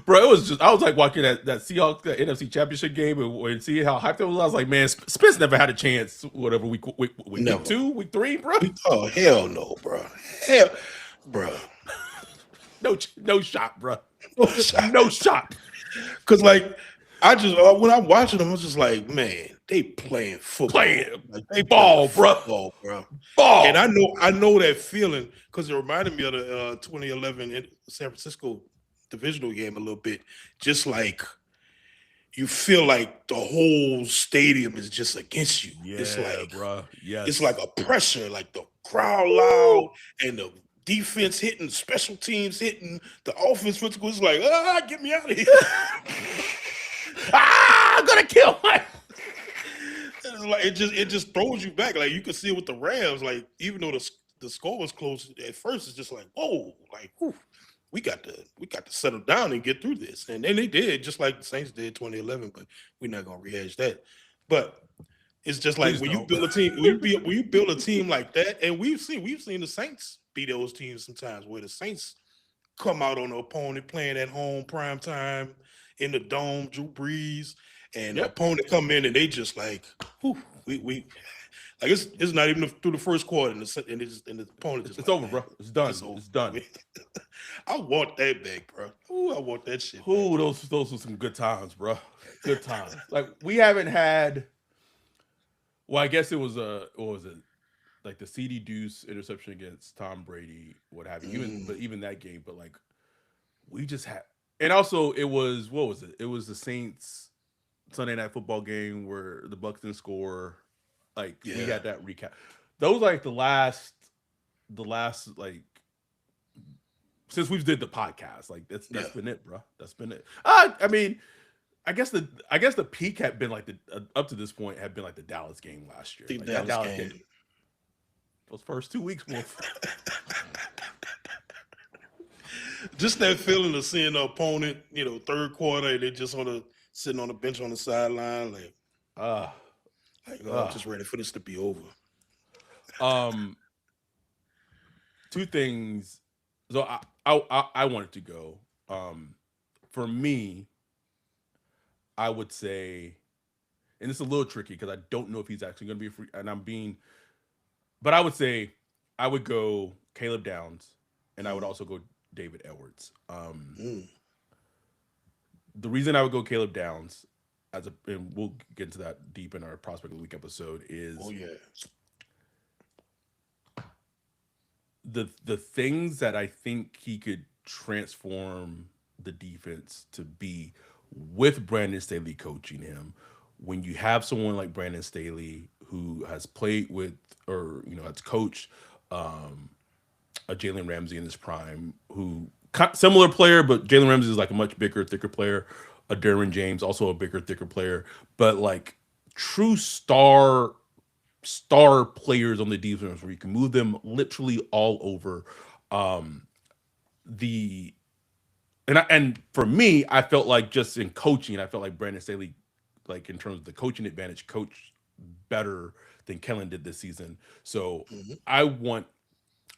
bro, it was just I was like watching that Seahawks that NFC Championship game and seeing how hyped it was. I was like, man, Spence never had a chance. Whatever week Never. 2, week 3, bro. Oh hell no, bro. Hell, bro. No shot, bro. No shot. No shot. Cause like I just when I'm watching them, I was just like, man, they playing football. Playing Like, they ball, playing bro. football, bro. Ball. And I know that feeling because it reminded me of the 2011 San Francisco divisional game a little bit. Just like you feel like the whole stadium is just against you. Yeah, It's bro. it's Yes. like a pressure, like the crowd loud and the defense hitting, special teams hitting, the offense physical. It's like, get me out of here. I'm gonna kill my. It's like it just throws you back. Like you can see it with the Rams. Like even though the score was close at first, it's just like whoa, like whew, we got to settle down and get through this. And then they did, just like the Saints did 2011. But we're not gonna rehash that. But it's just like Please when you don't. build a team, when you build a team like that, and we've seen the Saints beat those teams sometimes where the Saints come out on the opponent playing at home prime time in the dome, Drew Brees, and the Yep. opponent come in and they just like, whew, we like it's not even through the first quarter and the opponent just It's like, over, man, bro. It's done. it's over. It's done. I want that back, bro. Ooh, I want that shit back. Ooh, those were some good times, bro. Good times. Like we haven't had. Well, I guess it was what was it? Like the CD Deuce interception against Tom Brady, what have you. Even that game, but like we just had, and also it was what was it? It was the Saints Sunday night football game where the Bucks didn't score. Like we Yeah, had that recap. Those like the last like since we've did the podcast. Like that's yeah. been it, bro. That's been it. I mean, I guess the peak had been like the up to this point had been like the Dallas game last year. The Like that Dallas Dallas game. game, those first 2 weeks, Just that feeling of seeing the opponent, third quarter, and they just sitting on the bench on the sideline, uh, I'm just ready for this to be over. um, two things. So I wanted to go. For me, I would say, and it's a little tricky because I don't know if he's actually going to be a free. And but I would say I would go Caleb Downs, and I would Mm, also go David Edwards. mm. The reason I would go Caleb Downs, and we'll get into that deep in our prospect of the week episode, Oh is yeah. the things that I think he could transform the defense to be with Brandon Staley coaching him. When you have someone like Brandon Staley who has played with or has coached a Jalen Ramsey in his prime, who similar player, but Jalen Ramsey is like a much bigger, thicker player. A Derwin James, also a bigger, thicker player, but like true star players on the defense where you can move them literally all over. Um, the and for me, I felt like just in coaching, I felt like Brandon Staley, like in terms of the coaching advantage, coached better than Kellen did this season. So Hmm. I want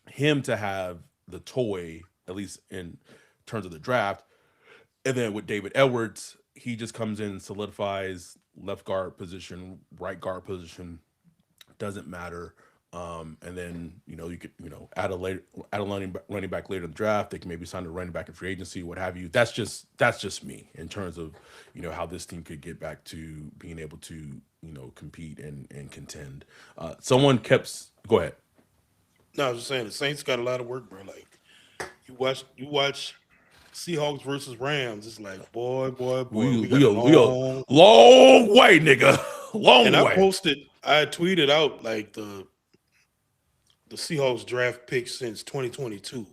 him to have the toy, at least in terms of the draft. And then with David Edwards, he just comes in and solidifies left guard position, right guard position, doesn't matter. And then you could add a running back later in the draft. They can maybe sign a running back in free agency, what have you. That's just me in terms of how this team could get back to being able to compete and contend. Someone kept go ahead. No, I was just saying the Saints got a lot of work, bro. Like you watch Seahawks versus Rams. It's like boy, We we got we a a, we a long. long way, nigga, And long I way. posted, I tweeted out like the Seahawks draft pick since 2022. Them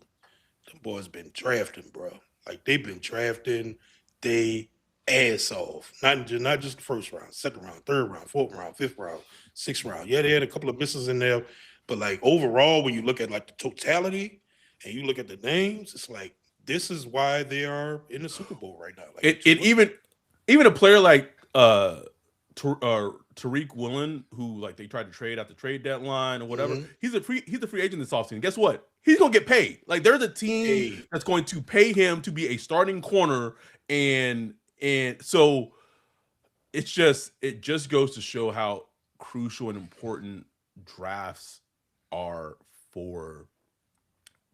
boys been drafting, bro. Like they've been drafting they ass off. Not just the first round, second round, third round, fourth round, fifth round, sixth round. Yeah, they had a couple of misses in there, but like overall, when you look at like the totality and you look at the names, it's like this is why they are in the Super Bowl right now. Like it's It even a player like Tariq Woolen, who like they tried to trade at the trade deadline or whatever. Mhm. He's a free agent this offseason. Guess what? He's gonna get paid. Like there's a team Hey, that's going to pay him to be a starting corner, and so it just goes to show how crucial and important drafts are for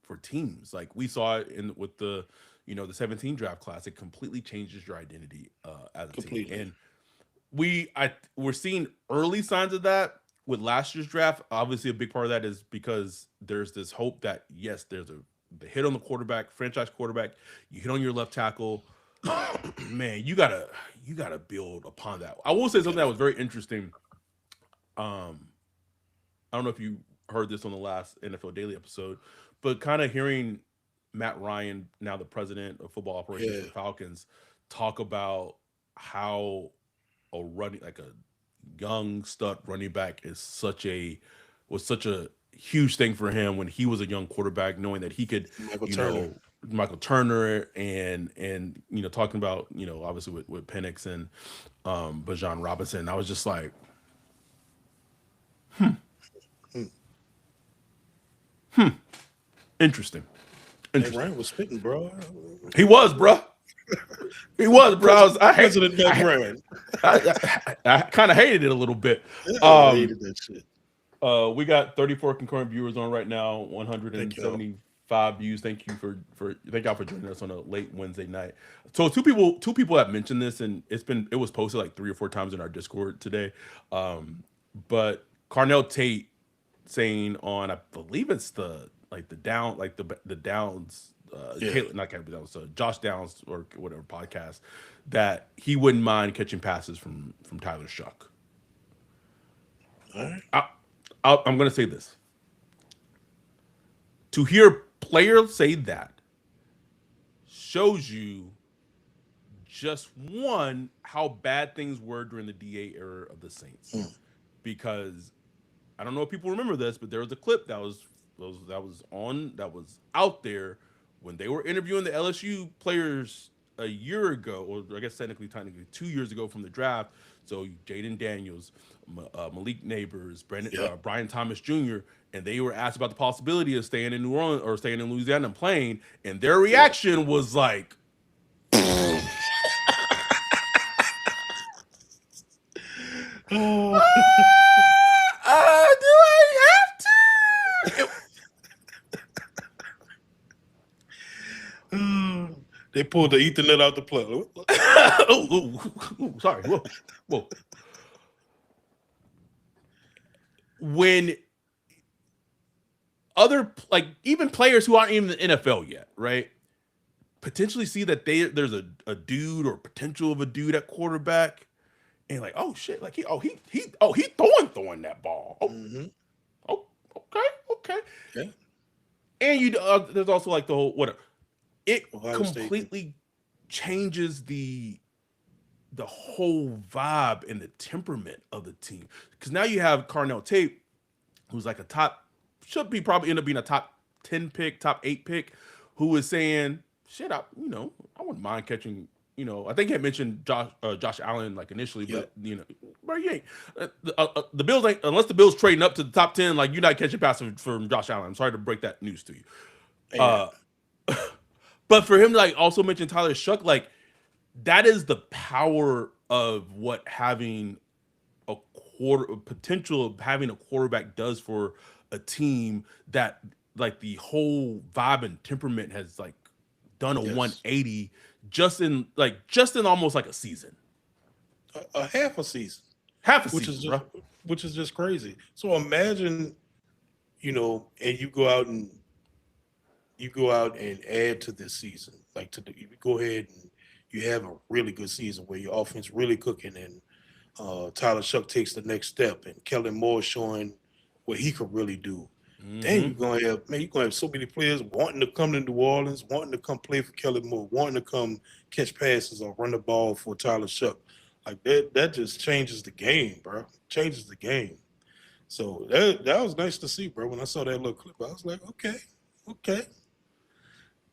for teams. Like we saw it in with the 17 draft class. It completely changes your identity as a team. completely. And we're seeing early signs of that with last year's draft. Obviously, a big part of that is because there's this hope that yes, there's the hit on the quarterback, franchise quarterback. You hit on your left tackle, man. You gotta build upon that. I will say something that was very interesting. Um, I don't know if you heard this on the last NFL Daily episode, but kind of hearing Matt Ryan, now the president of football operations for Yeah, the Falcons, talk about how a young stud running back was such a huge thing for him when he was a young quarterback, knowing that he could, Michael you Turner. know, Michael Turner and talking about obviously with Penix and Bajan Robinson. I was just like, Hmm. interesting, Matt interesting. Ryan was spitting, bro. He was, bruh. He was, bro. President Matt Ryan. I kind of hated it a little bit. Yeah, I Um, hated that shit. we got 34 concurrent viewers on right now, Thank y'all. 175 views. Thank y'all for joining us on a late Wednesday night. So two people have mentioned this, and it was posted like 3 or 4 times in our Discord today. But Carnell Tate saying on, I believe it's the Downs, Yeah. Not Caleb Downs, Josh Downs or whatever podcast, that he wouldn't mind catching passes from Tyler Shuck. All right. I, I'm going to say this: to hear players say that shows you just one how bad things were during the DA era of the Saints, Hmm. because I don't know if people remember this, but there was a clip that was out there when they were interviewing the LSU players a year ago, or I guess technically 2 years ago from the draft. So Jaden Daniels, Malik Neighbors, Yep. Brian Thomas Jr., and they were asked about the possibility of staying in New Orleans or staying in Louisiana and playing, and their Yep. reaction was like, Oh. "Do I have to?" They pulled the Ethernet out the plug. Sorry. Whoa, whoa. When other like even players who aren't even in the NFL yet, right? Potentially see that there's a dude or potential of a dude at quarterback, and like, oh shit, like he throwing that ball. Oh, Mm-hmm. oh, okay. Yeah. And there's also like the whole what it Ohio State. completely changes the whole vibe and the temperament of the team, because now you have Carnell Tate, who's like should be probably end up being a top 10 pick, top 8 pick, who is saying, shit, I wouldn't mind catching, I think he had mentioned Josh Allen like initially, Yep. but bro, you ain't the Bills ain't, unless the Bills trading up to the top 10, like you're not catching passes from Josh Allen. I'm sorry to break that news to you. Amen. Uh, but for him to like also mention Tyler Shuck, like that is the power of what having a potential of having a quarterback does for a team that like the whole vibe and temperament has like done a Yes. 180 just in almost like a season, A half a season, half a which is season, just bro. crazy. So imagine, and you go out and add to this season, like you go ahead and you have a really good season where your offense really cooking, and Tyler Shuck takes the next step, and Kellen Moore showing what he could really do. Then Mm-hmm. you're gonna have so many players wanting to come to New Orleans, wanting to come play for Kellen Moore, wanting to come catch passes or run the ball for Tyler Shuck. Like that just changes the game, bro. Changes the game. So that was nice to see, bro. When I saw that little clip, I was like, okay,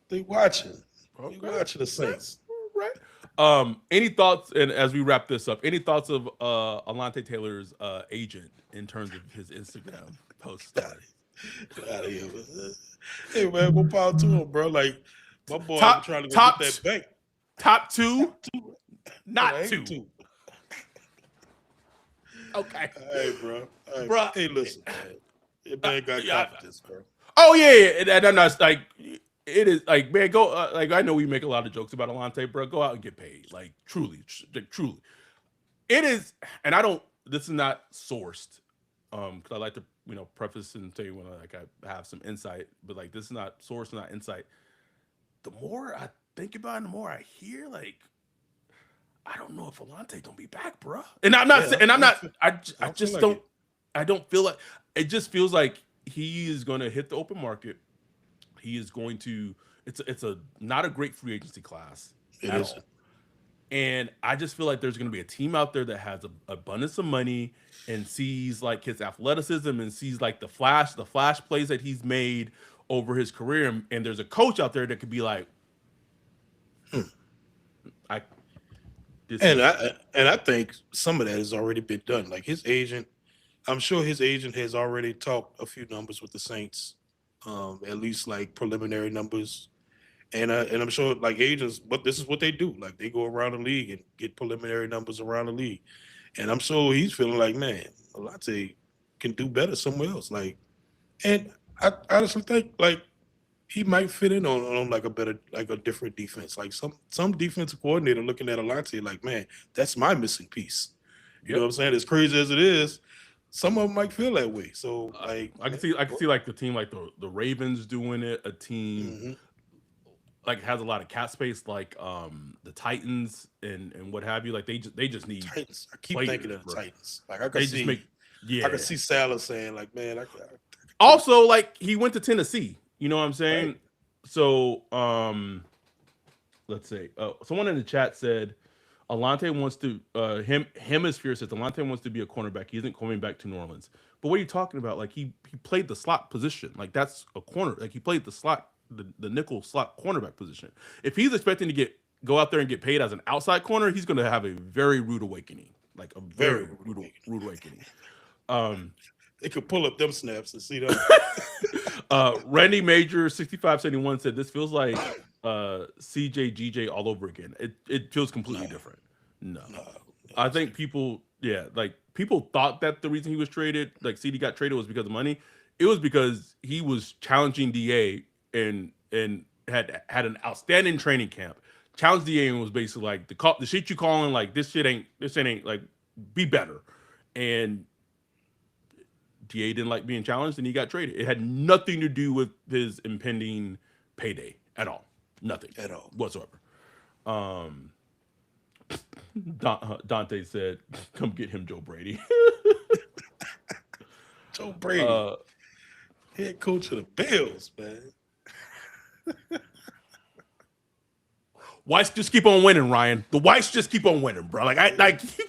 they watching, they Okay. watching the Okay. Saints. Right. Any thoughts? And as we wrap this up, any thoughts of Alontae Taylor's agent in terms of his Instagram post story? Get out of here, man. Hey man, go power to him, bro. Like my boy Top trying to go get top that bank. top two, Two. not I two. ain't two. Okay, All right, bro. All right. bro. Hey, listen, man. Your man got Yeah. confidence, bro. Oh yeah, and I'm not like it is like man, go like I know we make a lot of jokes about Alontae, bro. Go out and get paid, like truly, truly. It is, and I don't. This is not sourced, because I like to preface and tell you when I have some insight, but like this is not sourced, not insight. The more I think about it, the more I hear, like I don't know if Alontae don't be back, bro. And I'm not, Yeah, and I'm not. I I don't feel just like don't. it. I don't feel like it. Just feels like he is going to hit the open market. He is going to. It's a not a great free agency class It at is. all. And I just feel like there's going to be a team out there that has abundance of money and sees like his athleticism and sees like the flash plays that he's made over his career. And there's a coach out there that could be like, I this And is I think some of that has already been done. Like his agent, I'm sure his agent has already talked a few numbers with the Saints, at least like preliminary numbers. And I'm sure like agents, but this is what they do. Like they go around the league and get preliminary numbers around the league. And I'm sure he's feeling like, man, Alante can do better somewhere else. Like, and I honestly think like he might fit in on like a better, like a different defense. Like some defensive coordinator looking at Alante like, man, that's my missing piece. You know yep. what I'm saying? As crazy as it is, some of them might feel that way. So like, I can see like the team like the Ravens doing it, a team mm-hmm. like has a lot of cap space like the Titans and what have you. Like they just need Titans. I keep players, thinking of the bro. Titans. Like They just make I yeah. could see Salah saying like, man, I could keep Also, like he went to Tennessee. You know what I'm saying? right. So, let's say someone in the chat said Alontae wants to hemisphere says Alontae wants to be a cornerback. He isn't coming back to New Orleans. But what are you talking about? Like he played the slot position. Like that's a corner. Like he played the slot the nickel slot cornerback position. If he's expecting to go out there and get paid as an outside corner, he's going to have a very rude awakening. Like a Very very rude rude awakening. Um, They could pull up them snaps and see them. Randy Major 6571 said this feels like CJ all over again. It feels completely different. No. No, I think people thought that the reason he was traded, like CD got traded was because of money. It was because he was challenging DA and had an outstanding training camp. Challenged DA and was basically like the shit you calling like this shit ain't like be better. And DA didn't like being challenged and he got traded. It had nothing to do with his impending payday at all. Nothing at all. whatsoever. Dante said, "Come get him, Joe Brady." Joe Brady, head coach of the Bills, man. Whites just keep on winning, Ryan. The Whites just keep on winning, bro.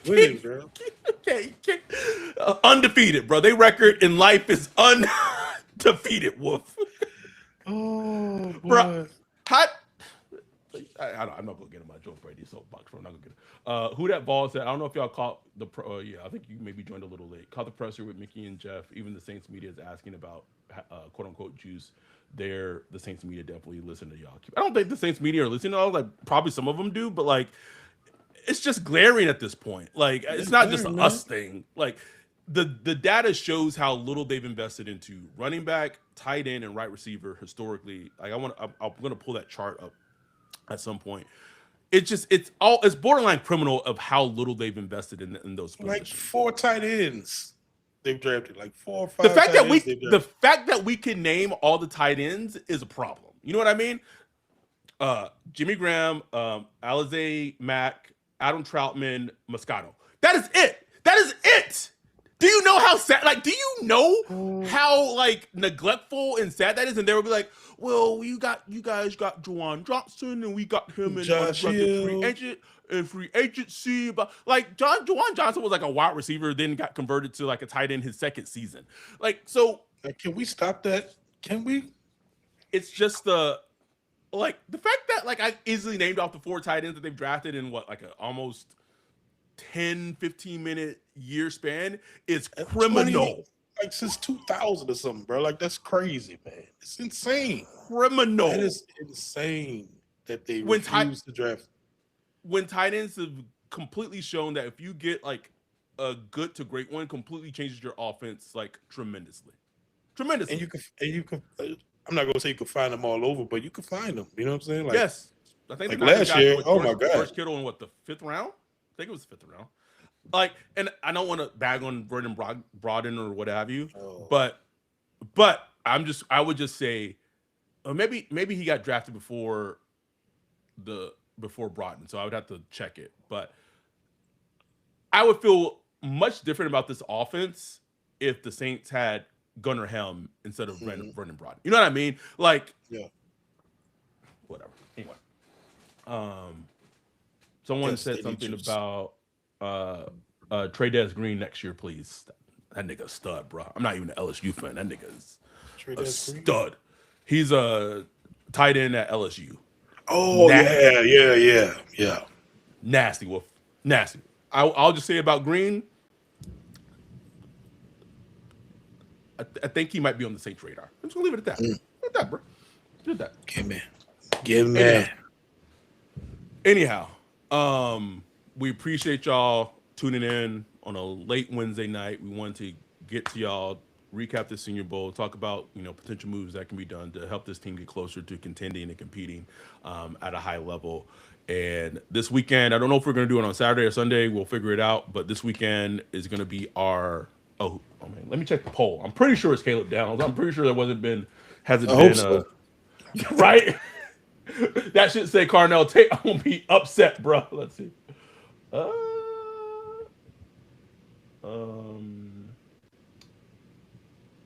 Winning, bro. Undefeated, bro. They record in life is undefeated, Wolf. Oh, boy. Bro, hot. I'm not gonna get in my Joe Brady soapbox, bro. I'm not gonna get it. Who that ball said? I don't know if y'all caught the pro. Yeah, I think you maybe joined a little late. Caught the presser with Mickey and Jeff. Even the Saints media is asking about quote unquote juice. The Saints media definitely listen to y'all. I don't think the Saints media are listening to all. Like probably some of them do, but like it's just glaring at this point. Like it's not just an us thing. Like the data shows how little they've invested into running back, tight end, and right receiver historically. Like I'm gonna pull that chart up at some point. It's borderline criminal of how little they've invested in those Like positions. 4 tight ends they've drafted, like 4 or 5 tight ends they've The drafted. fact that we can name all the tight ends is a problem. You know what I mean? Jimmy Graham, Alize Mack, Adam Troutman, Moscato. That is it. That is it. Do you know how sad? Like, do you know how like neglectful and sad that is? And they will be like, "Well, you guys got Juwan Johnson, and we got him in Josh undrafted free Hill. agent and free agency." But like, Juwan Johnson was like a wide receiver, then got converted to like a tight end his second season. Like, so Like, can we stop that? Can we? it's just the fact that like I easily named off the 4 tight ends that they've drafted in what like a almost 10-15 minute year span is 20, criminal. like since 2000 or something, bro. Like that's crazy, man. It's insane. Criminal. That is insane that they When refuse to draft. when tight ends have completely shown that if you get like a good to great one, completely changes your offense like tremendously. Tremendously. And you can. I'm not gonna say you can find them all over, but you can find them. You know what I'm saying? Like, Yes. I think like they got last guys year. with Oh my god. George Kittle in what the 5th round? I think it was the 5th round. Like, and I don't want to bag on Vernon Broaden or what have you, Oh. but I would just say maybe he got drafted before Broughton, so I would have to check it. But I would feel much different about this offense if the Saints had Gunnar Helm instead of Vernon Broughton. You know what I mean? Like, Yeah. whatever. Anyway, someone Yes, said they need something juice. about Trey Des Green next year, please. That nigga a stud, bro. I'm not even an LSU fan. That nigga is Trey a Des Green? stud. He's a tight end at LSU. Oh Nasty. yeah. Nasty wolf. Nasty. I'll just say about Green, I think he might be on the Saints radar. I'm just gonna leave it at that. At that, bro. Just that. Give me. Anyhow, we appreciate y'all tuning in on a late Wednesday night. We wanted to get to y'all, recap the Senior Bowl, talk about potential moves that can be done to help this team get closer to contending and competing at a high level. And this weekend, I don't know if we're going to do it on Saturday or Sunday. We'll figure it out. But this weekend is going to be our oh man, let me check the poll. I'm pretty sure it's Caleb Downs. I'm pretty sure hasn't I been hope so. right. That should say Carnell Tate. I'm gonna be upset, bro. Let's see.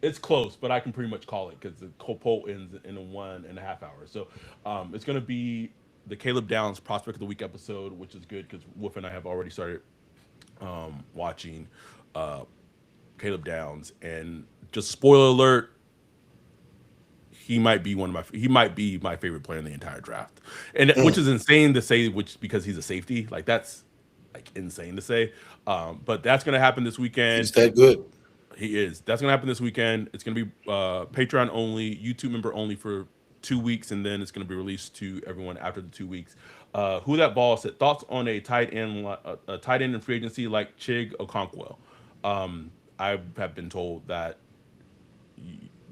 It's close, but I can pretty much call it because the poll ends in a 1.5 hours. So it's gonna be the Caleb Downs Prospect of the Week episode, which is good because Wolf and I have already started watching Caleb Downs, and just spoiler alert, he might be my favorite player in the entire draft, and which is insane to say, which because he's a safety, like that's like insane to say, but that's gonna happen this weekend. He's that good. He is. That's gonna happen this weekend. It's gonna be Patreon only, YouTube member only for 2 weeks, and then it's gonna be released to everyone after the 2 weeks. Who that ball said thoughts on a tight end in free agency like Chig Okonkwo. I have been told that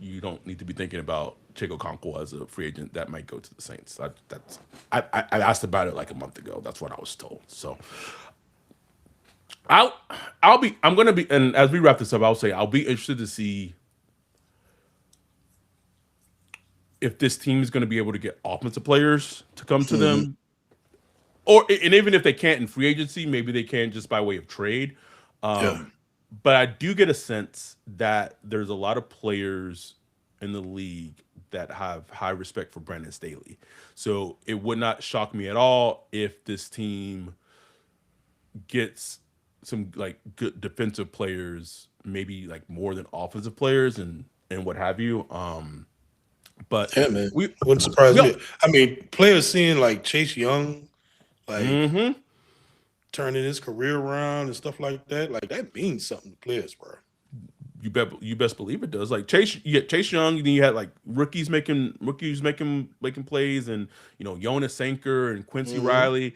you don't need to be thinking about Chig Okonkwo as a free agent that might go to the Saints. I asked about it like a month ago. That's what I was told. So I'm gonna be, and as we wrap this up, I'll say I'll be interested to see if this team is going to be able to get offensive players to come to them, and even if they can't in free agency, maybe they can just by way of trade. But I do get a sense that there's a lot of players in the league that have high respect for Brandon Staley. So it would not shock me at all if this team gets some like good defensive players, maybe like more than offensive players and what have you. But Yeah, man. Wouldn't surprise me. I mean, players seeing like Chase Young, like turning his career around and stuff like that means something to players, bro. You best believe it does. Like Chase Young, and then you had like rookies making plays, and Jonas Sanker and Quincy Riley.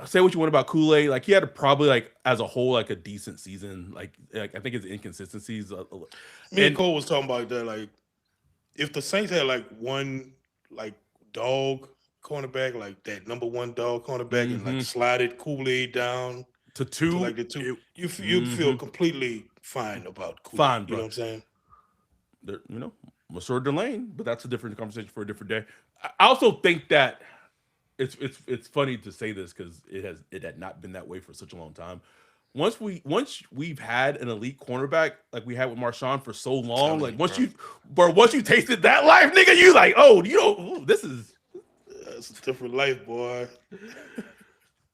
say what you want about Kool-Aid, like he had probably like as a whole like a decent season. Like I think his inconsistencies, Me and and Cole was talking about that. Like, if the Saints had like one like dog cornerback, like that number one dog cornerback, and like mhm, slided Kool-Aid down to to two, like the two, it, you'd feel mhm, completely fine about Kool-Aid. fine, You know bro. what I'm saying? You know, Masur Delane, but that's a different conversation for a different day. I also think that it's funny to say this because it had not been that way for such a long time. Once we've had an elite cornerback like we had with Marshawn for so long, Telling like you, bro. once you tasted that life, nigga, you like, oh, you know, ooh, this is It's a different life, boy.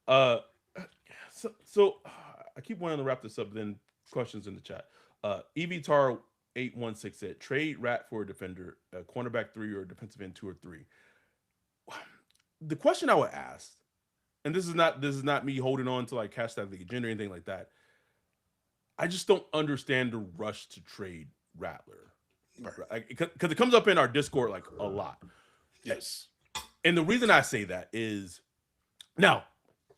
uh so I keep wanting to wrap this up. Then questions in the chat. EVTAR 816 said trade Rat for a defender, a cornerback 3 or a defensive end 2 or 3. The question I would ask, and this is not me holding on to like hashtag the agenda or anything like that. I just don't understand the rush to trade Rattler, Right. right? Because it comes up in our Discord like a lot. Yes. And the reason I say that is now,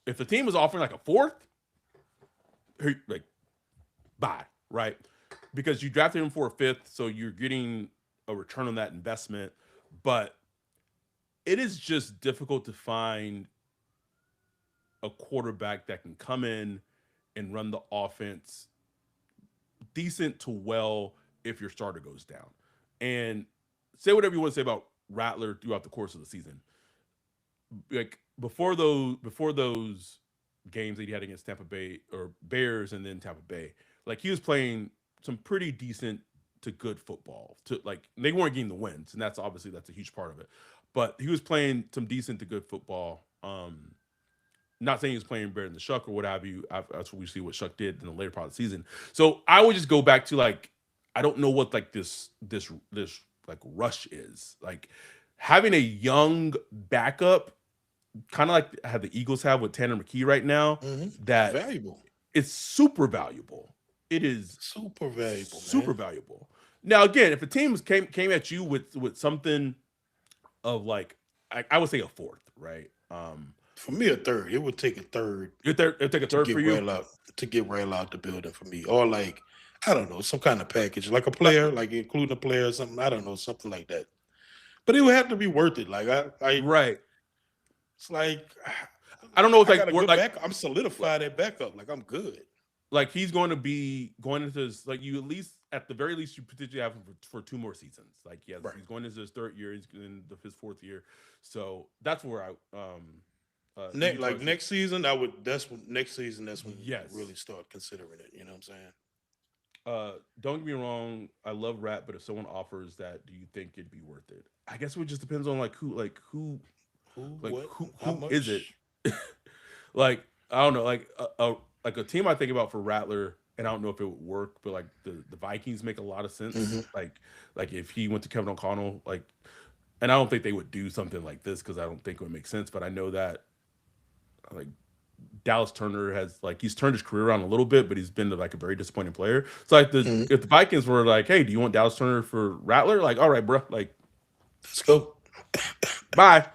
if the team was offering like a fourth, like buy, right? Because you drafted him for a fifth, so you're getting a return on that investment. But it is just difficult to find a quarterback that can come in and run the offense decent to well if your starter goes down. And say whatever you want to say about Rattler throughout the course of the season. Like before those games that he had against Tampa Bay or Bears and then Tampa Bay, like he was playing some pretty decent to good football. To like they weren't getting the wins, and that's a huge part of it. But he was playing some decent to good football. Not saying he was playing better than the Shuck or what have you. That's what we see what Shuck did in the later part of the season. So I would just go back to like I don't know what like this like rush is like having a young backup, kind of like how the Eagles have with Tanner McKee right now. It's That valuable. it's super valuable. It is Super valuable, super man. valuable. Now again, if a team came at you with something of like I would say a fourth, right? For me, a third. It would take a third It'd take a to third for get you. Rail out the building for me, or like I don't know, some kind of package, like a player, like including a player or something. I don't know, something like that. But it would have to be worth it. Like Right. it's like I don't know if I got like a we're good like backup. I'm solidified at backup. Like I'm good. he's going to be going into this like you at the very least you potentially have him for two more seasons. Like yes, Right. he's going into his third year. He's in his fourth year. So that's where I Like EVTAR said next season, I would. That's when next season. That's when you yes. really start considering it. You know what I'm saying? Don't get me wrong, I love rap, but if someone offers that, do you think it'd be worth it? I guess it just depends on Who, like what, how who is it? much? Like I don't know, like a team I think about for Rattler, and I don't know if it would work, but like the Vikings make a lot of sense. Hmm. Like if he went to Kevin O'Connell, like, and I don't think they would do something like this because I don't think it would make sense. But I know that like Dallas Turner has like he's turned his career around a little bit, but he's been like a very disappointing player. So like Hmm. if the Vikings were like, hey, do you want Dallas Turner for Rattler? Like, all right, bro, like Let's go. bye.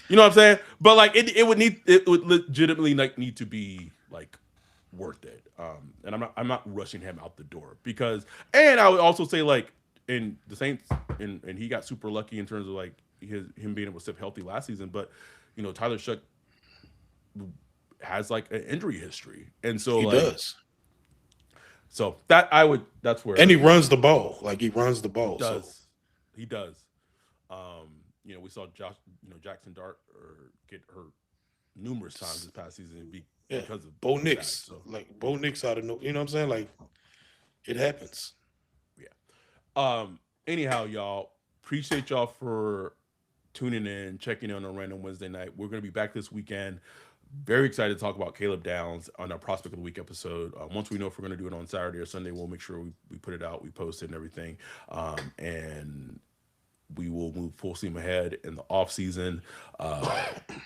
You know what I'm saying? But like it would legitimately like need to be like worth it. And I'm not rushing him out the door because and I would also say like in the Saints and he got super lucky in terms of like him being able to stay healthy last season, but you know Tyler Shuck has like an injury history, and so He like does, so that I would that's and where he runs the ball. Like he runs the he ball. So does he does. You know we saw Jackson Dart or get hurt numerous times this past season yeah, because of Bo that. Nix, So like Bo Nix out of no. You know what I'm saying? Like it happens. yeah. Anyhow, y'all appreciate y'all for tuning in, checking in on a random Wednesday night. We're gonna be back this weekend. Very excited to talk about Caleb Downs on our Prospect of the Week episode. Once we know if we're going to do it on Saturday or Sunday, we'll make sure we put it out, we post it and everything. And we will move full steam ahead in the off season,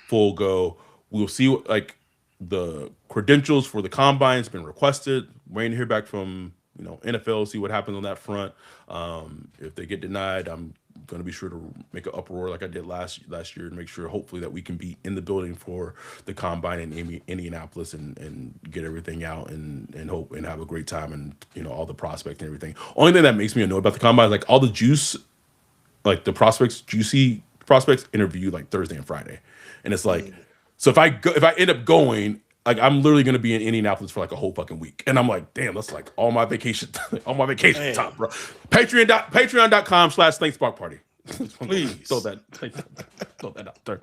full go. We'll see what like the credentials for the combine's been requested. Waiting to hear back from NFL, see what happens on that front. If they get denied, I'm going to be sure to make an uproar like I did last year and make sure, hopefully, that we can be in the building for the combine in Indianapolis and get everything out and hope and have a great time and all the prospects and everything. Only thing that makes me annoyed about the combine is like all the juice, like the juicy prospects interview like Thursday and Friday, and it's like, so if I end up going, like I'm literally going to be in Indianapolis for like a whole fucking week, and I'm like, damn, that's like all my vacation time, bro. Patreon.com/Thanks BLOCKPARTY. Please throw that out there.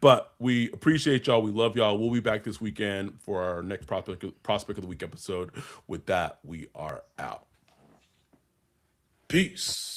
But we appreciate y'all. We love y'all. We'll be back this weekend for our next prospect of the week episode. With that, we are out. Peace.